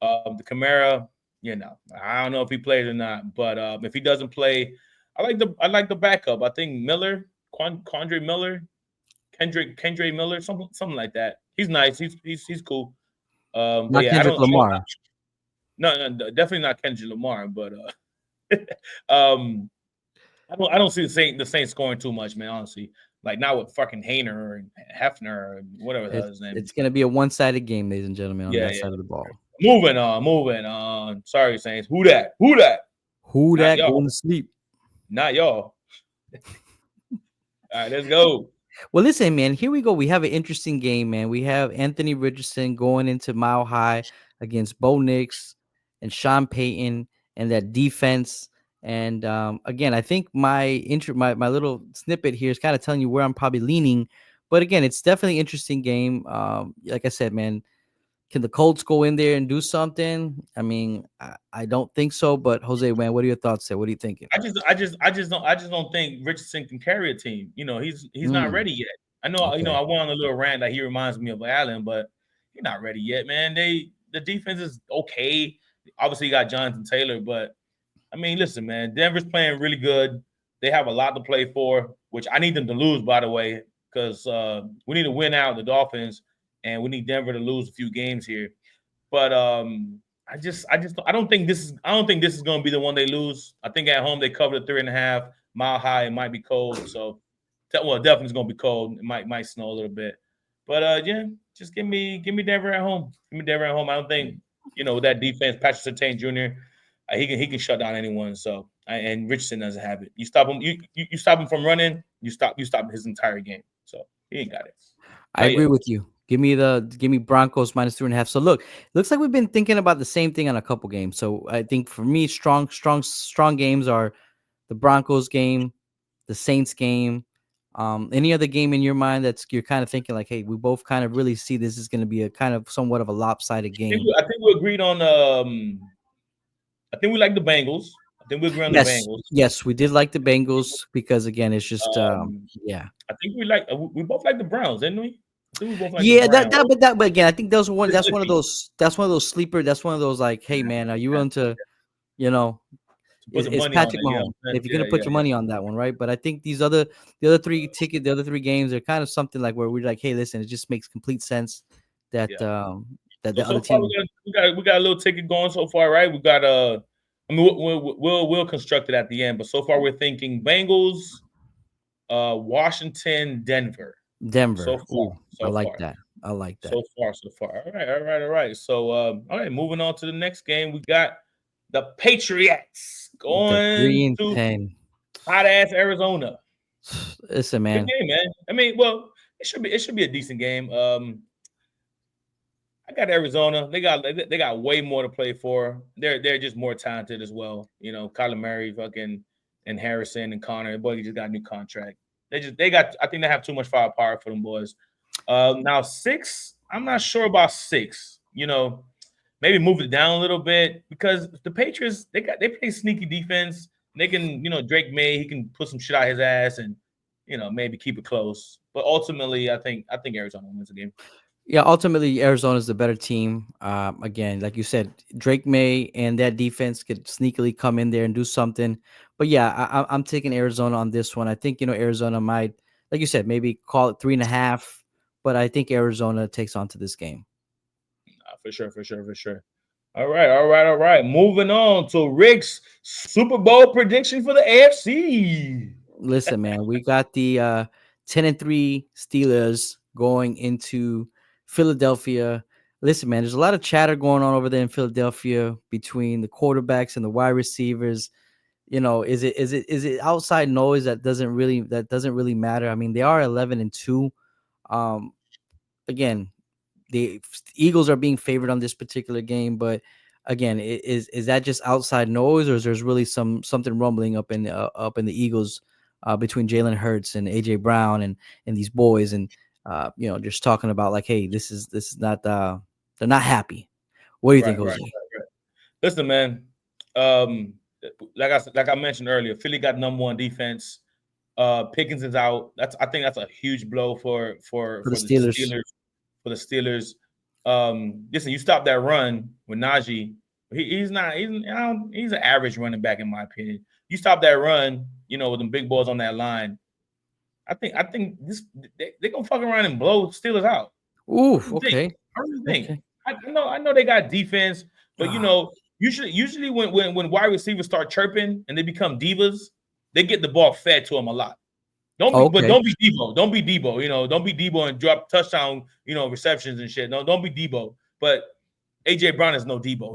The Kamara, I don't know if he plays or not, but if he doesn't play, I like the backup. I think Miller, Kendre Miller, Kendre Miller, something like that. He's nice. He's cool. But Not yeah, Kendrick Lamar. No, definitely not Kendrick Lamar. But I don't see the Saints scoring too much, man. Honestly, like not with fucking Hayner and Hefner or whatever the hell his name. It's gonna be a one-sided game, ladies and gentlemen, on that side of the ball. Moving on. Sorry, Saints. Who that? Who that going to sleep? Not y'all. All right, let's go. Well, listen, man, here we go. We have an interesting game, man. We have Anthony Richardson going into Mile High against Bo Nix and Sean Payton and that defense. And again, I think my little snippet here is kind of telling you where I'm probably leaning. But again, it's definitely an interesting game. Like I said, man, can the Colts go in there and do something? I mean, I don't think so. But Jose, man, what are your thoughts there? What are you thinking? I just don't think Richardson can carry a team. He's not ready yet. I know. Okay. I went on a little rant that he reminds me of Allen, but he's not ready yet, man. The defense is okay. Obviously, you got Jonathan Taylor, but I mean, listen, man, Denver's playing really good. They have a lot to play for, which I need them to lose, by the way, because we need to win out the Dolphins, and we need Denver to lose a few games here. But I don't think this is going to be the one they lose. I think at home they cover the 3.5 Mile High. It might be cold, so definitely it's going to be cold. It might snow a little bit, but just give me Denver at home. Give me Denver at home. I don't think with that defense, Patrick Surtain Jr. He can shut down anyone. So and Richardson doesn't have it. You stop him. You stop him from running. You stop his entire game. So he ain't got it. I agree with you. Give me Broncos -3.5. So look, looks like we've been thinking about the same thing on a couple games. So I think for me, strong games are the Broncos game, the Saints game. Any other game in your mind you're kind of thinking like, hey, we both kind of really see this is going to be a kind of somewhat of a lopsided game. I think we agreed on. I think we like the Bengals. I think we agree on the Bengals. Yes, we did like the Bengals because again, it's just I think we both like the Browns, didn't we? But again, I think that's one of those sleeper. That's one of those like, hey man, are you willing to, it's Patrick Mahomes if you're gonna put your money on that one, right? But I think the other three games are kind of something like where we're like, hey, listen, it just makes complete sense that the other team. We got a little ticket going so far, right? We got we'll construct it at the end, but so far we're thinking Bengals, Washington, Denver. So far, I like that. So far. All right. So, all right, moving on to the next game. We got the Patriots going to 3-10. Hot ass Arizona. Listen, man. Good game, man. I mean, well, it should be a decent game. I got Arizona. They got way more to play for. They're just more talented as well. Kyler Murray, fucking, and Harrison and Connor. Boy, just got a new contract. I think they have too much firepower for them boys. Now 6, I'm not sure about 6. Maybe move it down a little bit because the Patriots they play sneaky defense. They can, Drake May, he can put some shit out his ass, and maybe keep it close. But ultimately, I think Arizona wins the game. Yeah, ultimately Arizona is the better team. Again, like you said, Drake May and that defense could sneakily come in there and do something. But yeah, I'm taking Arizona on this one. I think Arizona might, like you said, maybe call it 3.5. But I think Arizona takes on to this game. For sure, for sure, for sure. All right, all right, all right. Moving on to Rick's Super Bowl prediction for the AFC. Listen, man, we got the 10-3 Steelers going into Philadelphia. Listen, man, there's a lot of chatter going on over there in Philadelphia between the quarterbacks and the wide receivers. Is it outside noise that doesn't really matter? I mean, they are 11-2. Um, again, the Eagles are being favored on this particular game, but again, is that just outside noise, or is there's really something rumbling up in the Eagles between Jalen Hurts and AJ Brown and these boys, and just talking about like, hey, this is not they're not happy. What do you think, Right, right, Jose? right. Listen, man. Um, like I mentioned earlier, Philly got number one defense. Pickens is out. I think that's a huge blow for for For the for the Steelers? Steelers. For the Steelers. Listen, you stop that run with Najee. He's not. He's an average running back in my opinion. You stop that run, with them big boys on that line. I think this they're gonna fuck around and blow Steelers out. Ooh, I really think. okay, I really think. okay. I know they got defense, but Ah, usually when wide receivers start chirping and they become divas, they get the ball fed to them a lot. okay. Don't be Debo. Don't be Debo. Don't be Debo and drop touchdown, receptions and shit. No, don't be Debo. But AJ Brown is no Debo.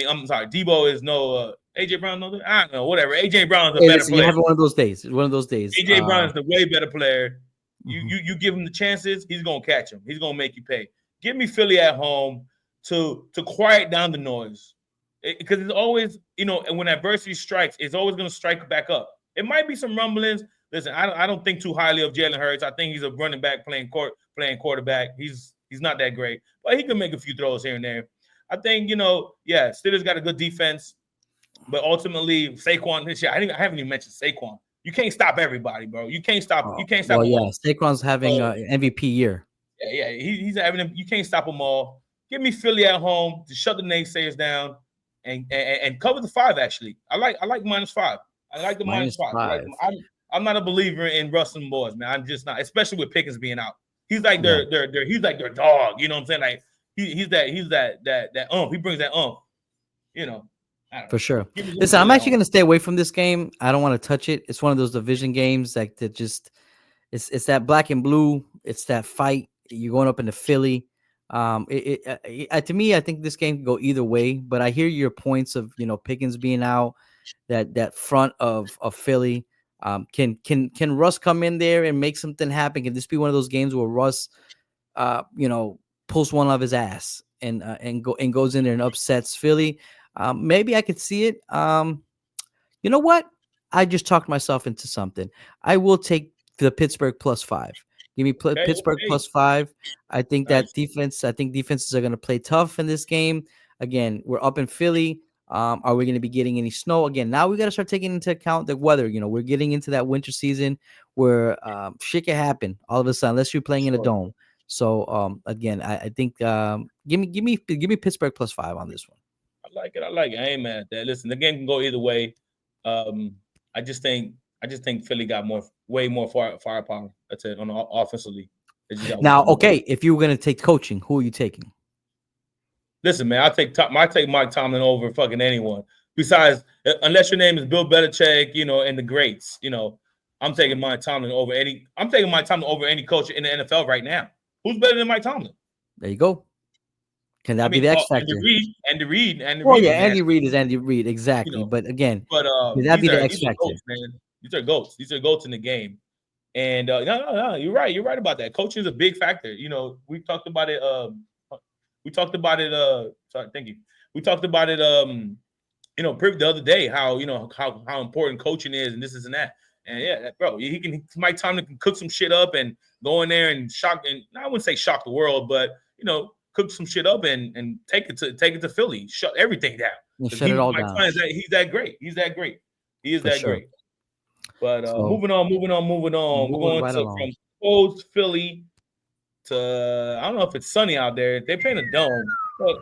I'm sorry, Debo is no AJ Brown. No, I don't know, whatever. AJ Brown is a Hey, better listen, you're player. having one of those days. One of those days. AJ Brown is the way better player. You Mhm. you you give him the chances, he's gonna catch him. He's gonna make you pay. Give me Philly at home to quiet down the noise, because it's always and when adversity strikes, it's always gonna strike back up. It might be some rumblings. Listen, I don't think too highly of Jalen Hurts. I think he's a running back playing quarterback. He's not that great, but he can make a few throws here and there. I think yeah, Steelers got a good defense. But ultimately, Saquon this year, I haven't even mentioned Saquon. You can't stop everybody, bro. You can't stop. Oh, You can't stop well, them yeah, all. Saquon's having So a MVP year. yeah, he's having them. You can't stop them all. Give me Philly at home to shut the naysayers down and cover the 5. Actually, I like -5. I like the Minus -5. I like them. five. I'm not a believer in Russell boys, man. I'm just not, especially with Pickens being out. He's like Yeah, he's like their dog. You know what I'm saying? Like he's that He brings that You know, I don't for know. sure. Give me Listen, I'm Philly at actually home. going to stay away from this game. I don't want to touch it. It's one of those division games that just it's that black and blue. It's that fight. You're going up into Philly. To me, I think this game can go either way. But I hear your points of Pickens being out, that front of Philly. Can Russ come in there and make something happen? Can this be one of those games where Russ, uh, you know, pulls one of his ass and goes in there and upsets Philly? Maybe I could see it. You know what? I just talked myself into something. I will take the Pittsburgh +5. Give me Okay, Pittsburgh okay. +5. I think that Nice. defense. I think defenses are going to play tough in this game. Again, we're up in Philly. Are we going to be getting any snow again? Now we got to start taking into account the weather. We're getting into that winter season where shit can happen all of a sudden, unless you're playing in a Sure. dome. So again, I think give me Pittsburgh +5 on this one. I like it. I like it. I ain't mad at that. Listen, the game can go either way. Um, I just think Philly got way more firepower. That's it on the offensively. They just got way Now, more. okay, if you were going to take coaching, who are you taking? Listen, man, I take Mike Tomlin over fucking anyone. Besides, unless your name is Bill Belichick, and the greats, I'm taking Mike Tomlin over any. I'm taking Mike Tomlin over any coach in the NFL right now. Who's better than Mike Tomlin? There you go. Can I that be mean, the X Andy factor? Reid, Andy Reid, Andy Well, Reid yeah, was Andy nasty. Reid is Andy Reid, You exactly. know, But again, But can that these be the are X these are factor? goats, man. These are goats. These are goats in the game. And no, you're right. You're right about that. Coaching is a big factor. We talked about it. We talked about it. Sorry, thank you. We talked about it. The other day, how how important coaching is, and this is and that. And yeah, bro, Mike Tomlin can cook some shit up and go in there and shock. And I wouldn't say shock the world, but cook some shit up and take it to Philly, shut everything down And because shut it all Mike down Tomlin he's that great. He's that great. He is for that sure. great. But So moving on. We're moving going right to along. from cold Philly to I don't know if it's sunny out there. They're playing a dome, but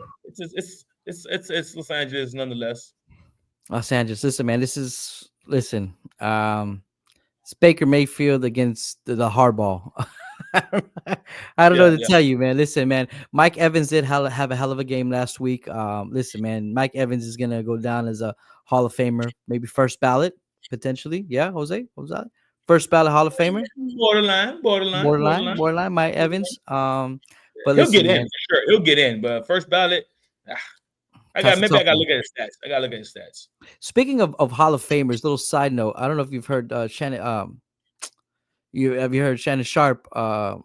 it's Los Angeles nonetheless. Los Angeles. Listen, man. Listen. It's Baker Mayfield against the hardball. I don't know Yeah, what to yeah. tell you, man. Listen, man. Mike Evans did have a hell of a game last week. Listen, man. Mike Evans is gonna go down as a Hall of Famer, maybe first ballot potentially. Yeah, Jose, what was that? First ballot Hall of Famer, Borderline. borderline. Mike Evans. But He'll get listen, in man. for sure. He'll get in, but first ballot, ah, That's a maybe I tough got to one. look at his stats. I got to look at his stats. Speaking of Hall of Famers, little side note. I don't know if you've heard Shannon. You heard Shannon Sharp? Not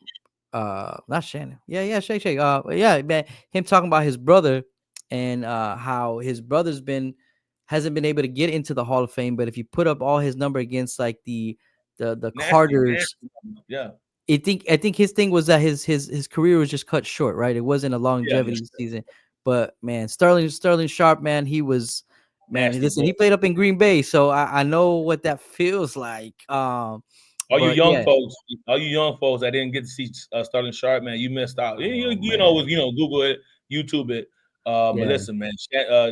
Shannon. Yeah, Shay. Yeah, man. Him talking about his brother and how his brother's been hasn't been able to get into the Hall of Fame, but if you put up all his number against like the Nasty, Carters, nasty. Yeah, I think his thing was that his career was just cut short, right? It wasn't a yeah. longevity season. But man, Sterling Sharp, man, he was man. Nasty Listen, boy. he played up in Green Bay, so I know what that feels like. All you But young yeah, folks, that didn't get to see Sterling Sharp, man, you missed out. oh Was man, Google it, YouTube it. But yeah. listen, man,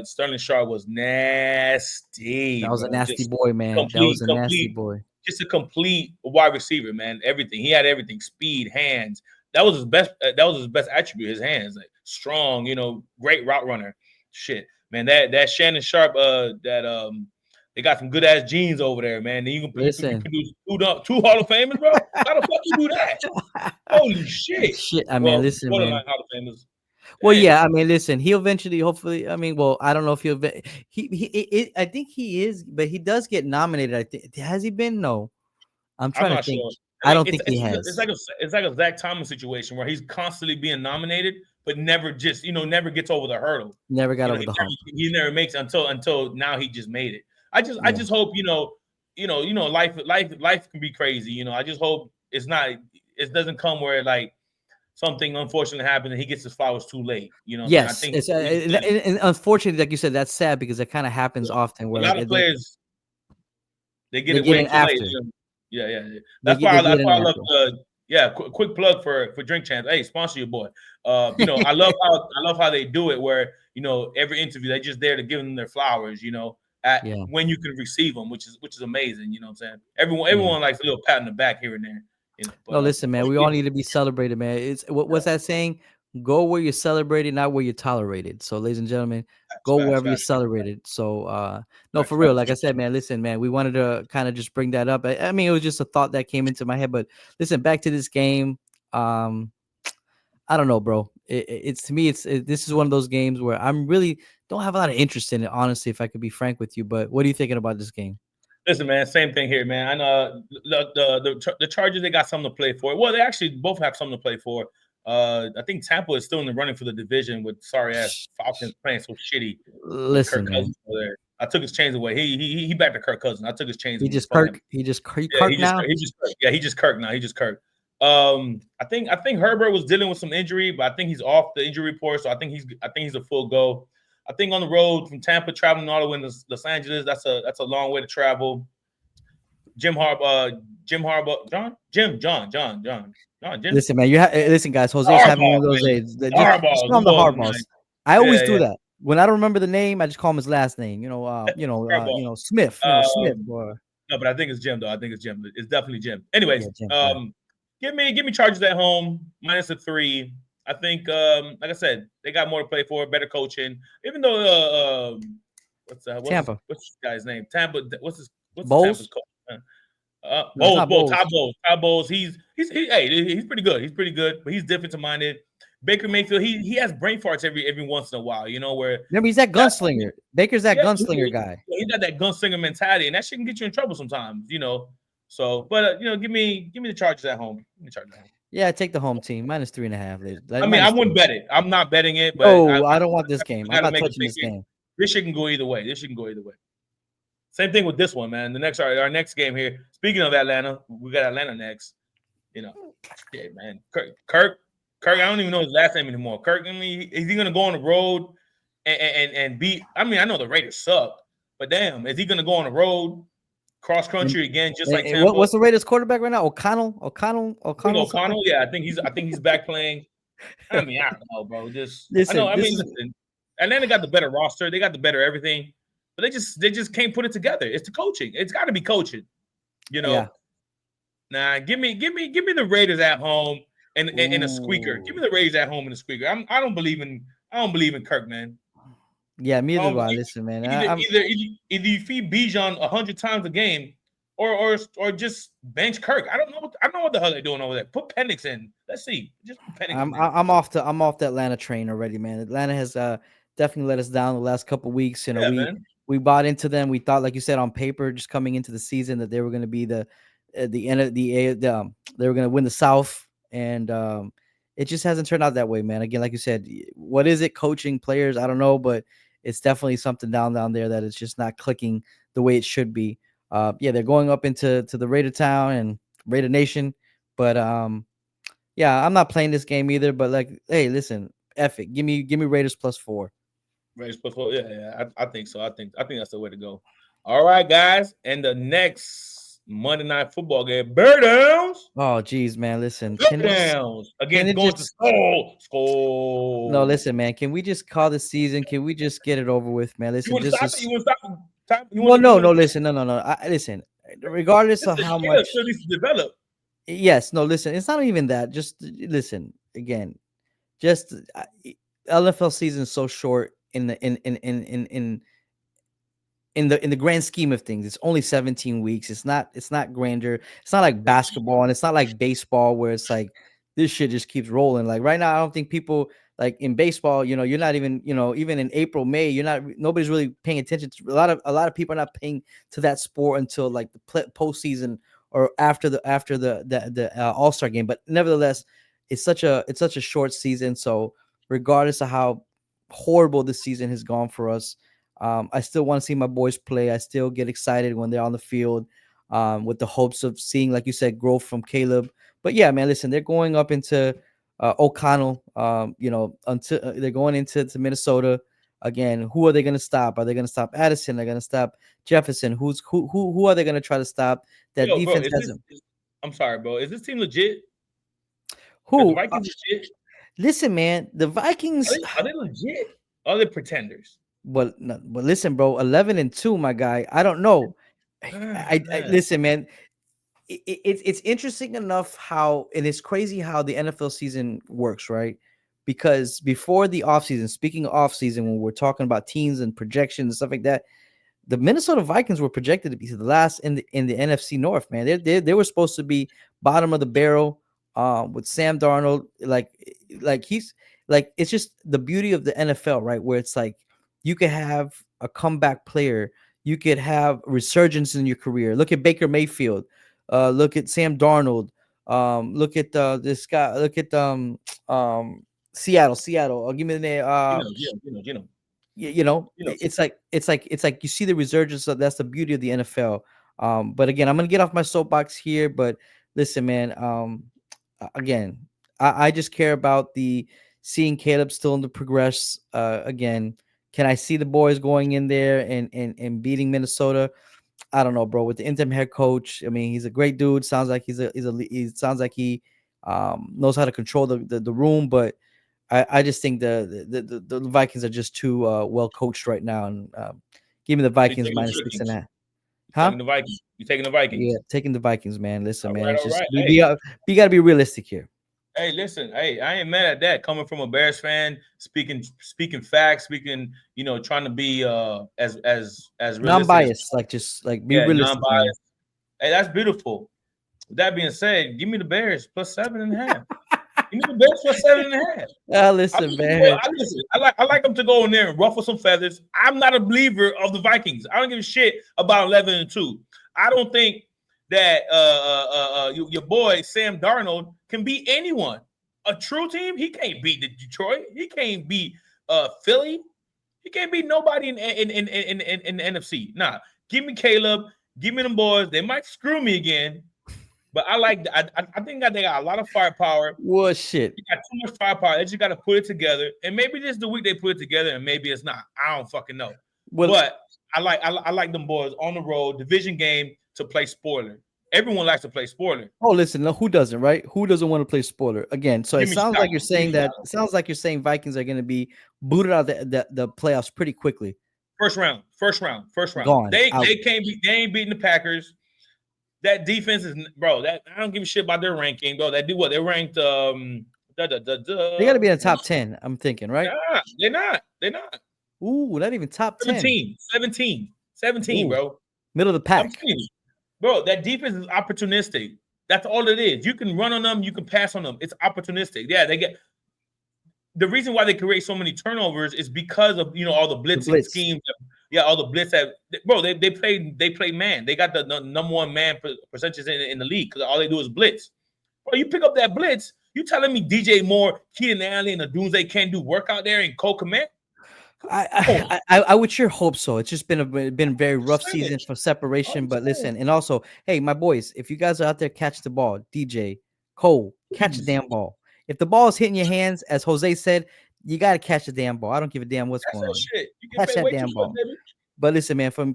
Sterling Sharp was nasty, That was a bro. nasty Just boy, man. That was a nasty boy. just a complete wide receiver, man. Everything he had, everything, speed, hands. That was his best. That was his best attribute. His hands, like strong, great route runner. Shit, man. That Shannon Sharp, they got some good ass genes over there, man. Then you Listen, produce two Hall of Famers, bro. How the fuck you do that? Holy shit! shit. I mean, Well, listen, man. borderline Hall of Famers. Well, Damn. yeah. I mean, listen. He'll eventually, hopefully. I mean, well, I don't know if I think he is, but he does get nominated. I think has he been? No, I'm I'm trying to not think. sure. I I mean, don't think he has. it's like a Zach Thomas situation where he's constantly being nominated, but never just never gets over the hurdle. Never got over the hump. He never makes until now he just made it. I Yeah. just hope life can be crazy. I just hope it doesn't come where like something unfortunate happens and he gets his flowers too late. You know what I'm saying? I Yes. think It's and unfortunately, like you said, that's sad because it kind of happens often a where like lot of players they get they it get way in too late. after. Yeah. They get That's in why I love after. quick plug for Drink Champs. Hey, sponsor your boy. I love how they do it where every interview they're just there to give them their flowers, at Yeah. when you can receive them, which is amazing, you know what I'm saying? Yeah. Everyone likes a little pat in the back here and there, No, but listen, man. We all need to be celebrated, man. It's what's that saying? Go where you're celebrated, not where you're tolerated. So, ladies and gentlemen, go wherever you're facts, celebrated. So, no, facts, for real. facts. Like I said, man. Listen, man. We wanted to kind of just bring that up. I mean, it was just a thought that came into my head. But listen, back to this game. I don't know, bro. It's to me, this is one of those games where I'm really don't have a lot of interest in it, honestly. If I could be frank with you, but what are you thinking about this game? Listen, man, same thing here, man. I know the Chargers, they got something to play for. Well, they actually both have something to play for. I think Tampa is still in the running for the division with sorry ass Falcons playing so shitty with Kirk Listen, man. Cousins over there. I took his chains away. He back to Kirk Cousins. I took his chains He away. just Fuck him. Kirk. He Yeah, Kirk now. he just Kirk now. He just Kirk. I think Herbert was dealing with some injury, but I think he's off the injury report, so I think he's a full go. I think on the road from Tampa traveling all the way to Los Angeles, that's a long way to travel. Jim Harbaugh, Jim. Listen, man. Listen, guys. Jose's having one Harbaugh, of those man. days. Just Harbaugh, call the him the boy, man. hardballs. I always Yeah, do yeah. that when I don't remember the name. I just call him his last name. Harbaugh. Smith. Smith. Um, Or no, but I think it's Jim though. I think it's Jim. It's definitely Jim. yeah, Anyways, Jim. Yeah. give me Chargers at home -3. I think, like I said, they got more to play for, better coaching. Even though, Tampa. what's this guy's name? Tampa. What's Tampa's Bowles. coach? No, it's not Bowles. Todd Bowles. He's pretty good. He's pretty good, but he's defensive minded. Baker Mayfield, he has brain farts every once in a while, where Remember, he's that that, gunslinger. Baker's that yeah, gunslinger guy. he got that gunslinger mentality, and that shit can get you in trouble sometimes. So, but give me the Chargers at home. Give me the Chargers at home. Yeah, take the home team -3.5. I mean, I Minus wouldn't three. bet it. I'm not betting it, but Oh, I don't want this game. I I'm got to not make a touching this ticket. game. This shit can go either way. Same thing with this one, man. Our next game here. Speaking of Atlanta, we got Atlanta next. Yeah, man. Kirk. I don't even know his last name anymore. Kirk. I mean, is he gonna go on the road and beat? I mean, I know the Raiders suck, but damn, is he gonna go on the road, cross And, country again, just like what, Tampa. what's the Raiders quarterback right now? O'Connell, I think something. O'Connell, yeah, I think he's back playing. I mean, I don't know, bro. Listen, I mean, listen. Atlanta got the better roster, they got the better everything, but they just can't put it together. It's the coaching. It's got to be coaching. You yeah. know, nah. Give me the Raiders at home and a squeaker. Give Ooh. me the Raiders at home and a squeaker. I don't believe in Kirk, man. Yeah, me I do don't, I. Listen, man. either you feed Bijan 100 times a game, or just bench Kirk. I don't know what the hell they're doing over there. Put Penix in. Let's see. Just put Penix in there. I'm off the Atlanta train already, man. Atlanta has definitely let us down the last couple weeks. You know, Yeah, man. we bought into them. We thought, like you said, on paper, just coming into the season, that they were going to be the end of they were going to win the South, and it just hasn't turned out that way, man. Again, like you said, what is it? Coaching, players, I don't know, but it's definitely something down there that it's just not clicking the way it should be. Yeah, they're going up into the Raider Town and Raider Nation, but yeah, I'm not playing this game either. But like, hey, listen, F it. Give me Raiders +4. Raiders plus four. Yeah, I think so. I think that's the way to go. All right, guys. And the next Monday night football game, Bear Downs. Oh, geez, man. Listen, Bear Downs can against it going to just no? Skull. Listen, man. Can we just call the season? Can we just get it over with, man? You Listen, want to just stop it? You as want to stop? Time? well, You no, want no. to? Listen, no. Listen, regardless of how Caleb much. still needs to develop. Yes, no. Listen, it's not even that. Just listen again. Just LFL season is so short in the in the grand scheme of things. It's only 17 weeks. It's not grandeur. It's not like basketball, and it's not like baseball where it's like this shit just keeps rolling. Like right now, I don't think people like in baseball, you know, you're not even, you know, even in April, May, you're not nobody's really paying attention to a lot of people are not paying to that sport until like the postseason or after the All-Star game. But nevertheless, it's such a short season. So regardless of how horrible this season has gone for us, I still want to see my boys play. I still get excited when they're on the field, with the hopes of seeing, like you said, growth from Caleb. But yeah, man, listen, they're going up into O'Connell. You know, until they're going into Minnesota again. Who are they going to stop? Are they going to stop Addison? They're going to stop Jefferson. Who are they going to try to stop? That Yo, bro, defense hasn't. I'm sorry, bro. Is this team legit? Is the Who? Vikings legit? Listen, man, the Vikings. Are they legit? Or are they pretenders? Well, no, well, listen, bro, 11-2, my guy. I don't know. I Man. listen, man. It's interesting enough how, and it's crazy how the NFL season works, right? Because before the offseason, speaking of offseason, when we're talking about teams and projections and stuff like that, the Minnesota Vikings were projected to be the last in the NFC North, man. They were supposed to be bottom of the barrel, with Sam Darnold. Like he's like, it's just the beauty of the NFL, right? Where it's like you could have a comeback player, you could have resurgence in your career. Look at Baker Mayfield, look at Sam Darnold, look at this guy, look at Seattle. I'll give me the name. You know. You know, You know. it's like you see the resurgence. Of, that's the beauty of the NFL. But again, I'm gonna get off my soapbox here. But listen, man. Again, I just care about the seeing Caleb still in the progress. Again, can I see the boys going in there and beating Minnesota? I don't know, bro. With the interim head coach, I mean, he's a great dude. Sounds like he sounds like he knows how to control the room, but I just think the Vikings are just too well coached right now, and give me the So you Vikings taking the minus six and a Vikings. half. You Huh? taking the Vikings. You taking the Yeah, Vikings. taking the Vikings, man. Listen, All man, right, it's all just right. Hey, you got to be realistic here. hey, listen. Hey, I ain't mad at that. Coming from a Bears fan, speaking facts, trying to be as realistic as Non-biased, like just like be yeah, realistic, man. non-biased. Hey, that's beautiful. With that being said, give me the Bears plus 7.5. Give me the Bears plus 7.5. Listen, man. I like them to go in there and ruffle some feathers. I'm not a believer of the Vikings. I don't give a shit about 11-2. I don't think that your boy Sam Darnold can beat anyone. A true team, he can't beat the Detroit. He can't beat Philly. He can't beat nobody in the NFC. Nah, give me Caleb. Give me them boys. They might screw me again, but I think that they got a lot of firepower. What shit? You got too much firepower. They just got to put it together. And maybe this is the week they put it together, and maybe it's not. I don't fucking know. Well, But I like them boys on the road, division game. to play spoiler. Everyone likes to play spoiler. Oh, listen, no, who doesn't, right? Who doesn't want to play spoiler again? So it Jimmy sounds like you're Chicago. saying that. It sounds like you're saying Vikings are going to be booted out of the playoffs pretty quickly. First round. Gone They out. they can't be. They ain't beating the Packers. That defense is, bro. That I don't give a shit about their ranking, bro. They do what? They're ranked. They got to be in the top 10. I'm thinking, right? Nah, they're not. They're not. Ooh, not even top 10. 17, Ooh, bro. middle of the I'm pack. telling you, bro. That defense is opportunistic. That's all it is. You can run on them. You can pass on them. It's opportunistic. Yeah, they get. The reason why they create so many turnovers is because of all the blitzing blitz. schemes. Yeah, all the blitz that bro they play man. They got the number one man percentages in the league because all they do is blitz. Bro, you pick up that blitz. You telling me DJ Moore, Keenan Allen, and Doomsday can't do work out there in Cole Kmet? I would sure hope so. It's just been a very rough season for separation. But listen, and also, hey, my boys, if you guys are out there, catch the ball. DJ, Cole, catch the damn ball. If the ball is hitting your hands, as Jose said, you got to catch the damn ball. I don't give a damn what's going on. Shit. You Catch that damn ball. But listen, man, from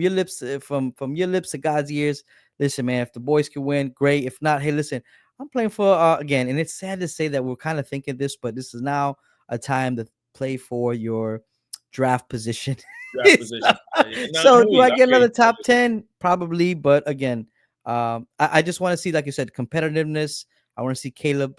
your lips, from your lips to God's ears, listen, man. If the boys can win, great. If not, hey, listen, I'm playing for again, and it's sad to say that we're kind of thinking this, but this is now a time to play for your draft position. So do I get another top 10? Probably, but again, I just want to see, like you said, competitiveness. I want to see Caleb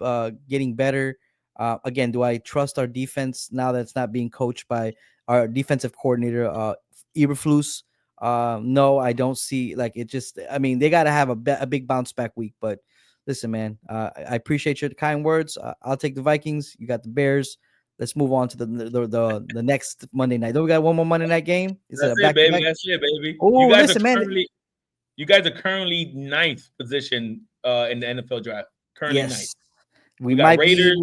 getting better. Again, do I trust our defense now that it's not being coached by our defensive coordinator, Eberflus? No, I don't see like it. Just, I mean, they got to have a big bounce back week. But listen, man, I appreciate your kind words. I'll take the Vikings. You got the Bears. Let's move on to the next Monday night. Don't we got one more Monday night game? That's it, baby. That's it, baby. Oh, listen, man. You guys are currently ninth position in the NFL draft. Currently ninth. We got Raiders.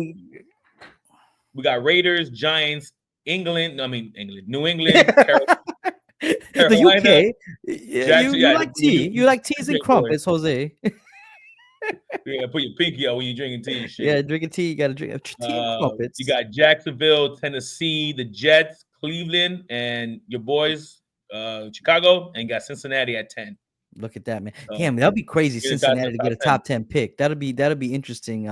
We got Raiders, Giants, New England, Carolina. The UK. You like tea. You like teas and crumpets, Jose. Yeah, put your pinky out when you're drinking tea and shit. Yeah, drinking tea. You got to drink tea and crumpets. You got Jacksonville, Tennessee, the Jets, Cleveland, and your boys, Chicago, and got Cincinnati at 10. Look at that, man. Damn, that'd be crazy. Cincinnati to get a top 10 pick. That'll be interesting.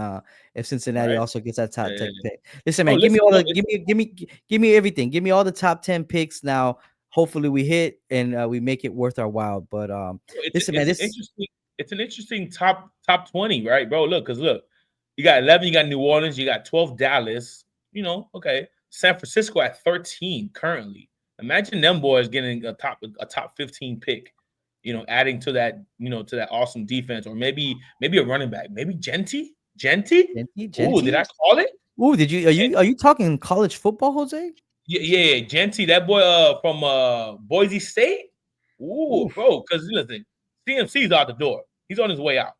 If Cincinnati also gets that top 10 pick. Listen, man, give me everything. Give me all the top 10 picks now. Hopefully we hit and we make it worth our while. But listen, man, it's an interesting top 20, right, bro? Look, you got 11, you got New Orleans, you got 12, Dallas. Okay, San Francisco at 13 currently. Imagine them boys getting a top 15 pick. Adding to that, to that awesome defense, or maybe a running back, maybe Genty. Ooh, did I call it? Ooh, did you? Are you talking college football, Jose? Yeah, Genty, that boy from Boise State. Ooh, bro, because listen, CMC's out the door. He's on his way out.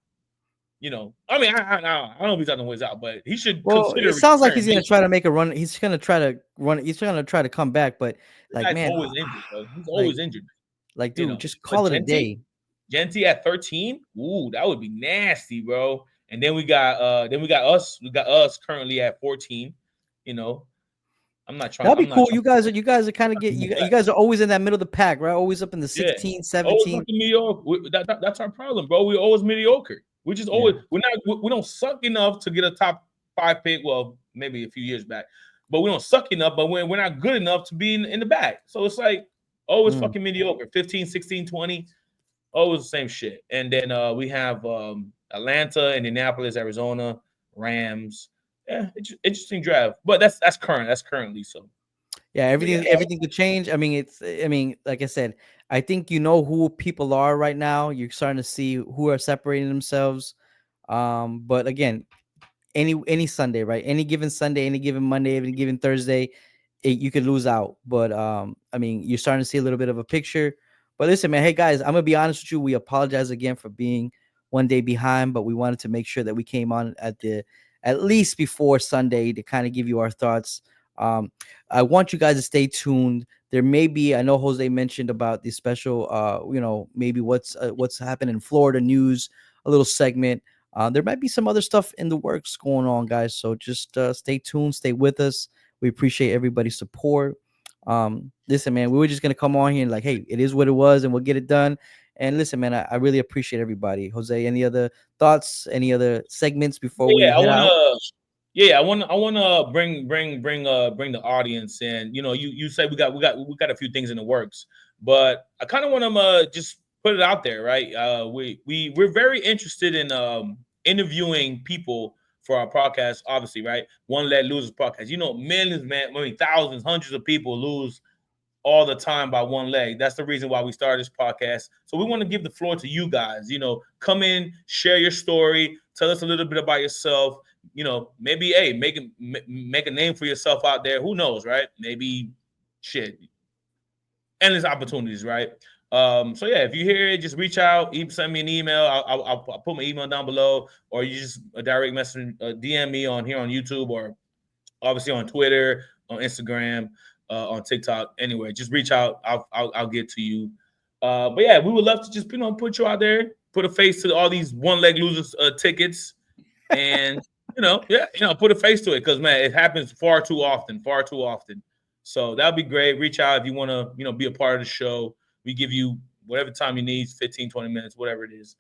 I mean, I don't know if he's on the way out, but he should. Well, it sounds like he's gonna try to make a run. He's gonna try to run. He's gonna try to come back, but like, man, always injured, bro. He's always injured. Like, dude, just call it a day. Genty at 13. Ooh, that would be nasty, bro. And then we got us. We got us currently at 14. I'm not trying. That'd be cool. You guys are kind of you guys are always in that middle of the pack, right? Always up in the 16, 17. That's our problem, bro. We're always mediocre. We just always we don't suck enough to get a top 5 pick. Well, maybe a few years back, but we don't suck enough. But we're not good enough to be in the back. So it's like always fucking mediocre. 15, 16, 20. Always the same shit. And then we have Atlanta, Indianapolis, Arizona, Rams. Yeah, interesting draft. But that's current. That's currently so. Yeah, everything could change. I mean, like I said, I think who people are right now. You're starting to see who are separating themselves. But again, any Sunday, right? Any given Sunday, any given Monday, any given Thursday, you could lose out. But I mean, you're starting to see a little bit of a picture. But listen, man, hey guys, I'm gonna be honest with you. We apologize again for being one day behind, but we wanted to make sure that we came on at least before Sunday to kind of give you our thoughts. I want you guys to stay tuned. There may be, I know Jose mentioned about the special, maybe what's happened in Florida news, a little segment. There might be some other stuff in the works going on, guys. So just stay tuned, stay with us. We appreciate everybody's support. Listen, man, we were just gonna come on here and like, hey, it is what it was, and we'll get it done. And listen, man, I really appreciate everybody. Jose, any other thoughts? Any other segments before we Yeah, I head want out? to. Yeah, I want to bring the audience in. You know, you say we got a few things in the works, but I kind of want to just put it out there, right? We're very interested in interviewing people for our podcast, obviously, right? One Leg Losers podcast. You know, millions, man, I mean thousands, hundreds of people lose all the time by one leg. That's the reason why we started this podcast. So we want to give the floor to you guys. You know, come in, share your story, tell us a little bit about yourself. You know, maybe hey, make a name for yourself out there. Who knows, right? Maybe shit, endless opportunities, right? So yeah, if you hear it, just reach out, even send me an email. I'll put my email down below, or you just a direct message, DM me on here on YouTube, or obviously on Twitter, on Instagram, on TikTok. Anyway, just reach out. I'll get to you. But yeah, we would love to just put you out there, put a face to all these one leg losers tickets, and yeah, put a face to it because man, it happens far too often, far too often. So that'd be great. Reach out if you want to, be a part of the show. We give you whatever time you need, 15, 20 minutes, whatever it is.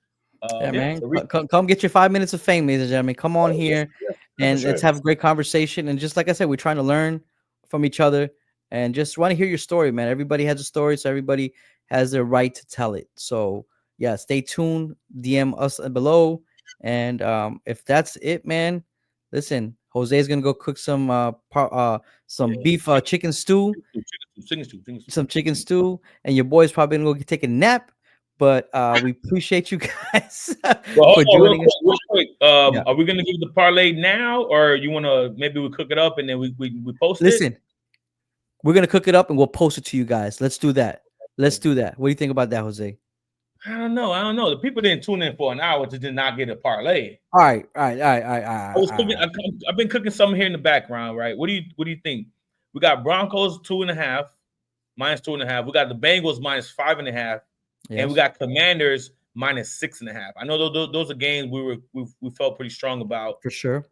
Yeah, Yeah, man. so reach Come get your 5 minutes of fame, ladies and gentlemen. Come on out. here Yeah, for and let's sure. have a great conversation. And just like I said, we're trying to learn from each other and just want to hear your story, man. Everybody has a story, so everybody has their right to tell it. So yeah, stay tuned. DM us below. And if that's it, man, listen, Jose is gonna go cook some Yeah. beef chicken stew, Chicken some stew. chicken stew, and your boy's probably gonna go take a nap. But we appreciate you guys Well, hold for on, real joining quick, us. real quick. Yeah. Are we gonna give the parlay now, or you wanna maybe we cook it up and then we post it? Listen, we're gonna cook it up and we'll post it to you guys. Let's do that. Let's do that. What do you think about that, Jose? I don't know. I don't know. The people didn't tune in for an hour to did not get a parlay. All right, all right, all right, all right, all I right, was all cooking. right. I've been cooking something here in the background, right? What do you think? We got Broncos 2.5 -2.5. We got the Bengals -5.5, and we Yes, got Commanders -6.5. I know those are games we felt pretty strong about. for sure.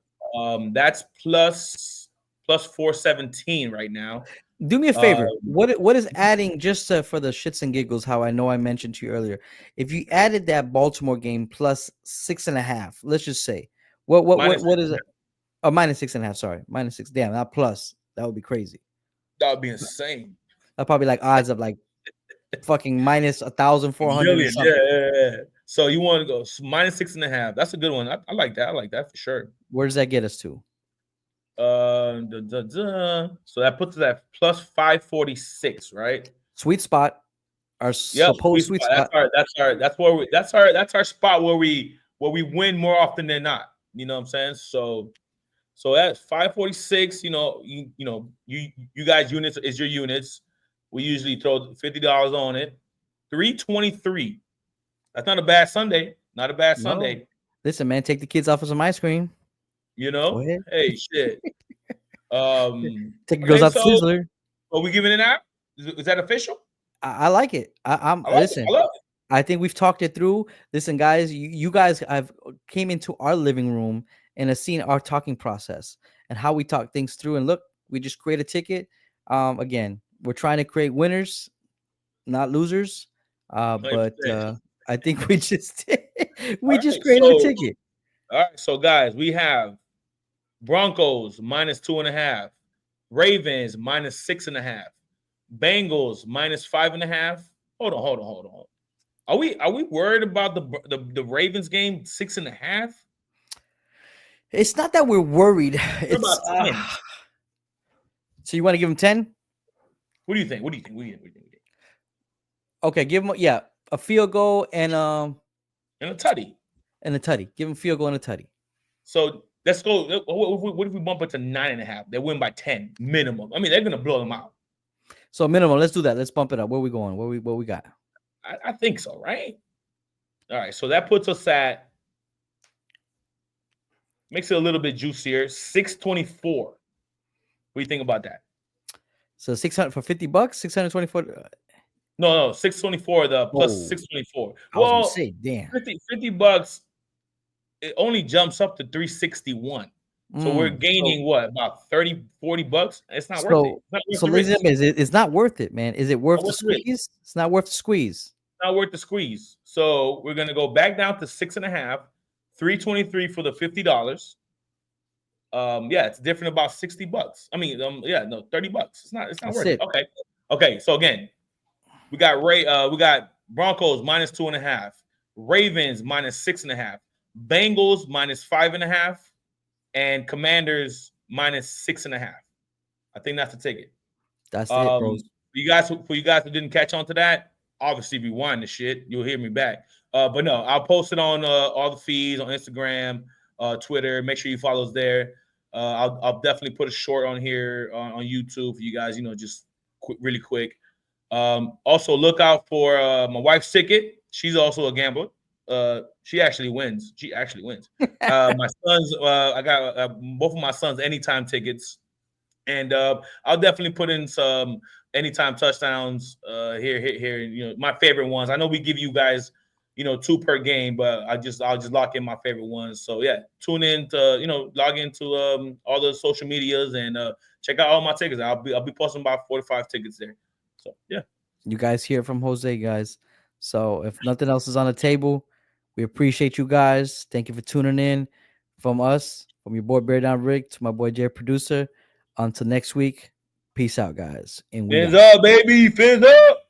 That's plus 417 right now. Do me a Uh, favor. What is adding just for the shits and giggles? How I know I mentioned to you earlier. If you added that Baltimore game plus 6.5, let's just say, minus what is it? Oh, -6.5. Sorry, -6. Damn, not plus. That would be crazy. that would be insane. That probably like odds of like fucking minus 1,400 or Million, yeah, something. yeah, yeah. So you want to go -6.5? That's a good one. I like that. I like that for sure. Where does that get us to? So that puts us at plus 546, right? Sweet spot. Our Yep, supposed sweet spot. spot. That's our spot where we win more often than not. You know what I'm saying? So that's 546. You guys units is your units. We usually throw $50 on it. 323. That's not a bad Sunday. Not a bad No. Sunday. Listen, man, take the kids off of some ice cream. Go ahead. Hey, shit. Take the girls out to So Sizzler. are we giving it out? Is that official? I like it. I'm I like listen. it. I love it. I think we've talked it through. Listen, guys, you guys have came into our living room and have seen our talking process and how we talk things through. And look, we just create a ticket. Again, we're trying to create winners, not losers. But 100%. I think we just All just right. created a ticket. All right. So guys, we have Broncos -2.5, Ravens -6.5, Bengals -5.5. Hold on. Are we worried about the Ravens game 6.5? It's not that we're worried. What It's about 10? so you want to give them 10? What do you think? What do you think? Okay, give them a field goal and And a tutty. a tutty. Give them field goal and a tutty. So let's go. What if we bump it to 9.5? They win by 10 minimum. I mean, they're gonna blow them out. So minimum, let's do that. Let's bump it up. Where we going? What we got? I think so, right? All right. So that puts us at makes it a little bit juicier. 624. What do you think about that? So 600 for $50, 624. No, 624. The plus Oh. 624. I was gonna Well, say, damn. $50. It only jumps up to 361. So we're gaining what about 30, $40? It's not worth it. So, It's not worth so the ladies and risk. gentlemen, it's not worth it, man. Is it worth the What's the risk? squeeze? It's not worth the squeeze. not worth the squeeze. So we're gonna go back down to 6.5, 323 for the $50. Yeah, it's different about $60. I mean, yeah, no, $30. It's not That's worth it. it. Okay. So again, we got we got Broncos -2.5, Ravens -6.5, Bengals -5.5, and Commanders -6.5. I think that's the ticket. That's it, bros. For you guys who didn't catch on to that, obviously rewind the shit. You'll hear me back. But no, I'll post it on all the feeds on Instagram, Twitter. Make sure you follow us there. I'll definitely put a short on here on YouTube for you guys. Just really quick. Also, look out for my wife's ticket. She's also a gambler. She actually wins. My sons, I got both of my sons anytime tickets, and I'll definitely put in some anytime touchdowns here. My favorite ones. I know we give you guys, 2 per game, but I'll just lock in my favorite ones. So yeah, tune in to log into all the social medias and check out all my tickets. I'll be posting about 45 tickets there. So yeah. You guys hear from Jose, guys. So if nothing else is on the table, we appreciate you guys. Thank you for tuning in. From us, from your boy Bear Down Rick to my boy Jay Producer. Until next week, peace out, guys. And we Fins out. up, baby. Fins up.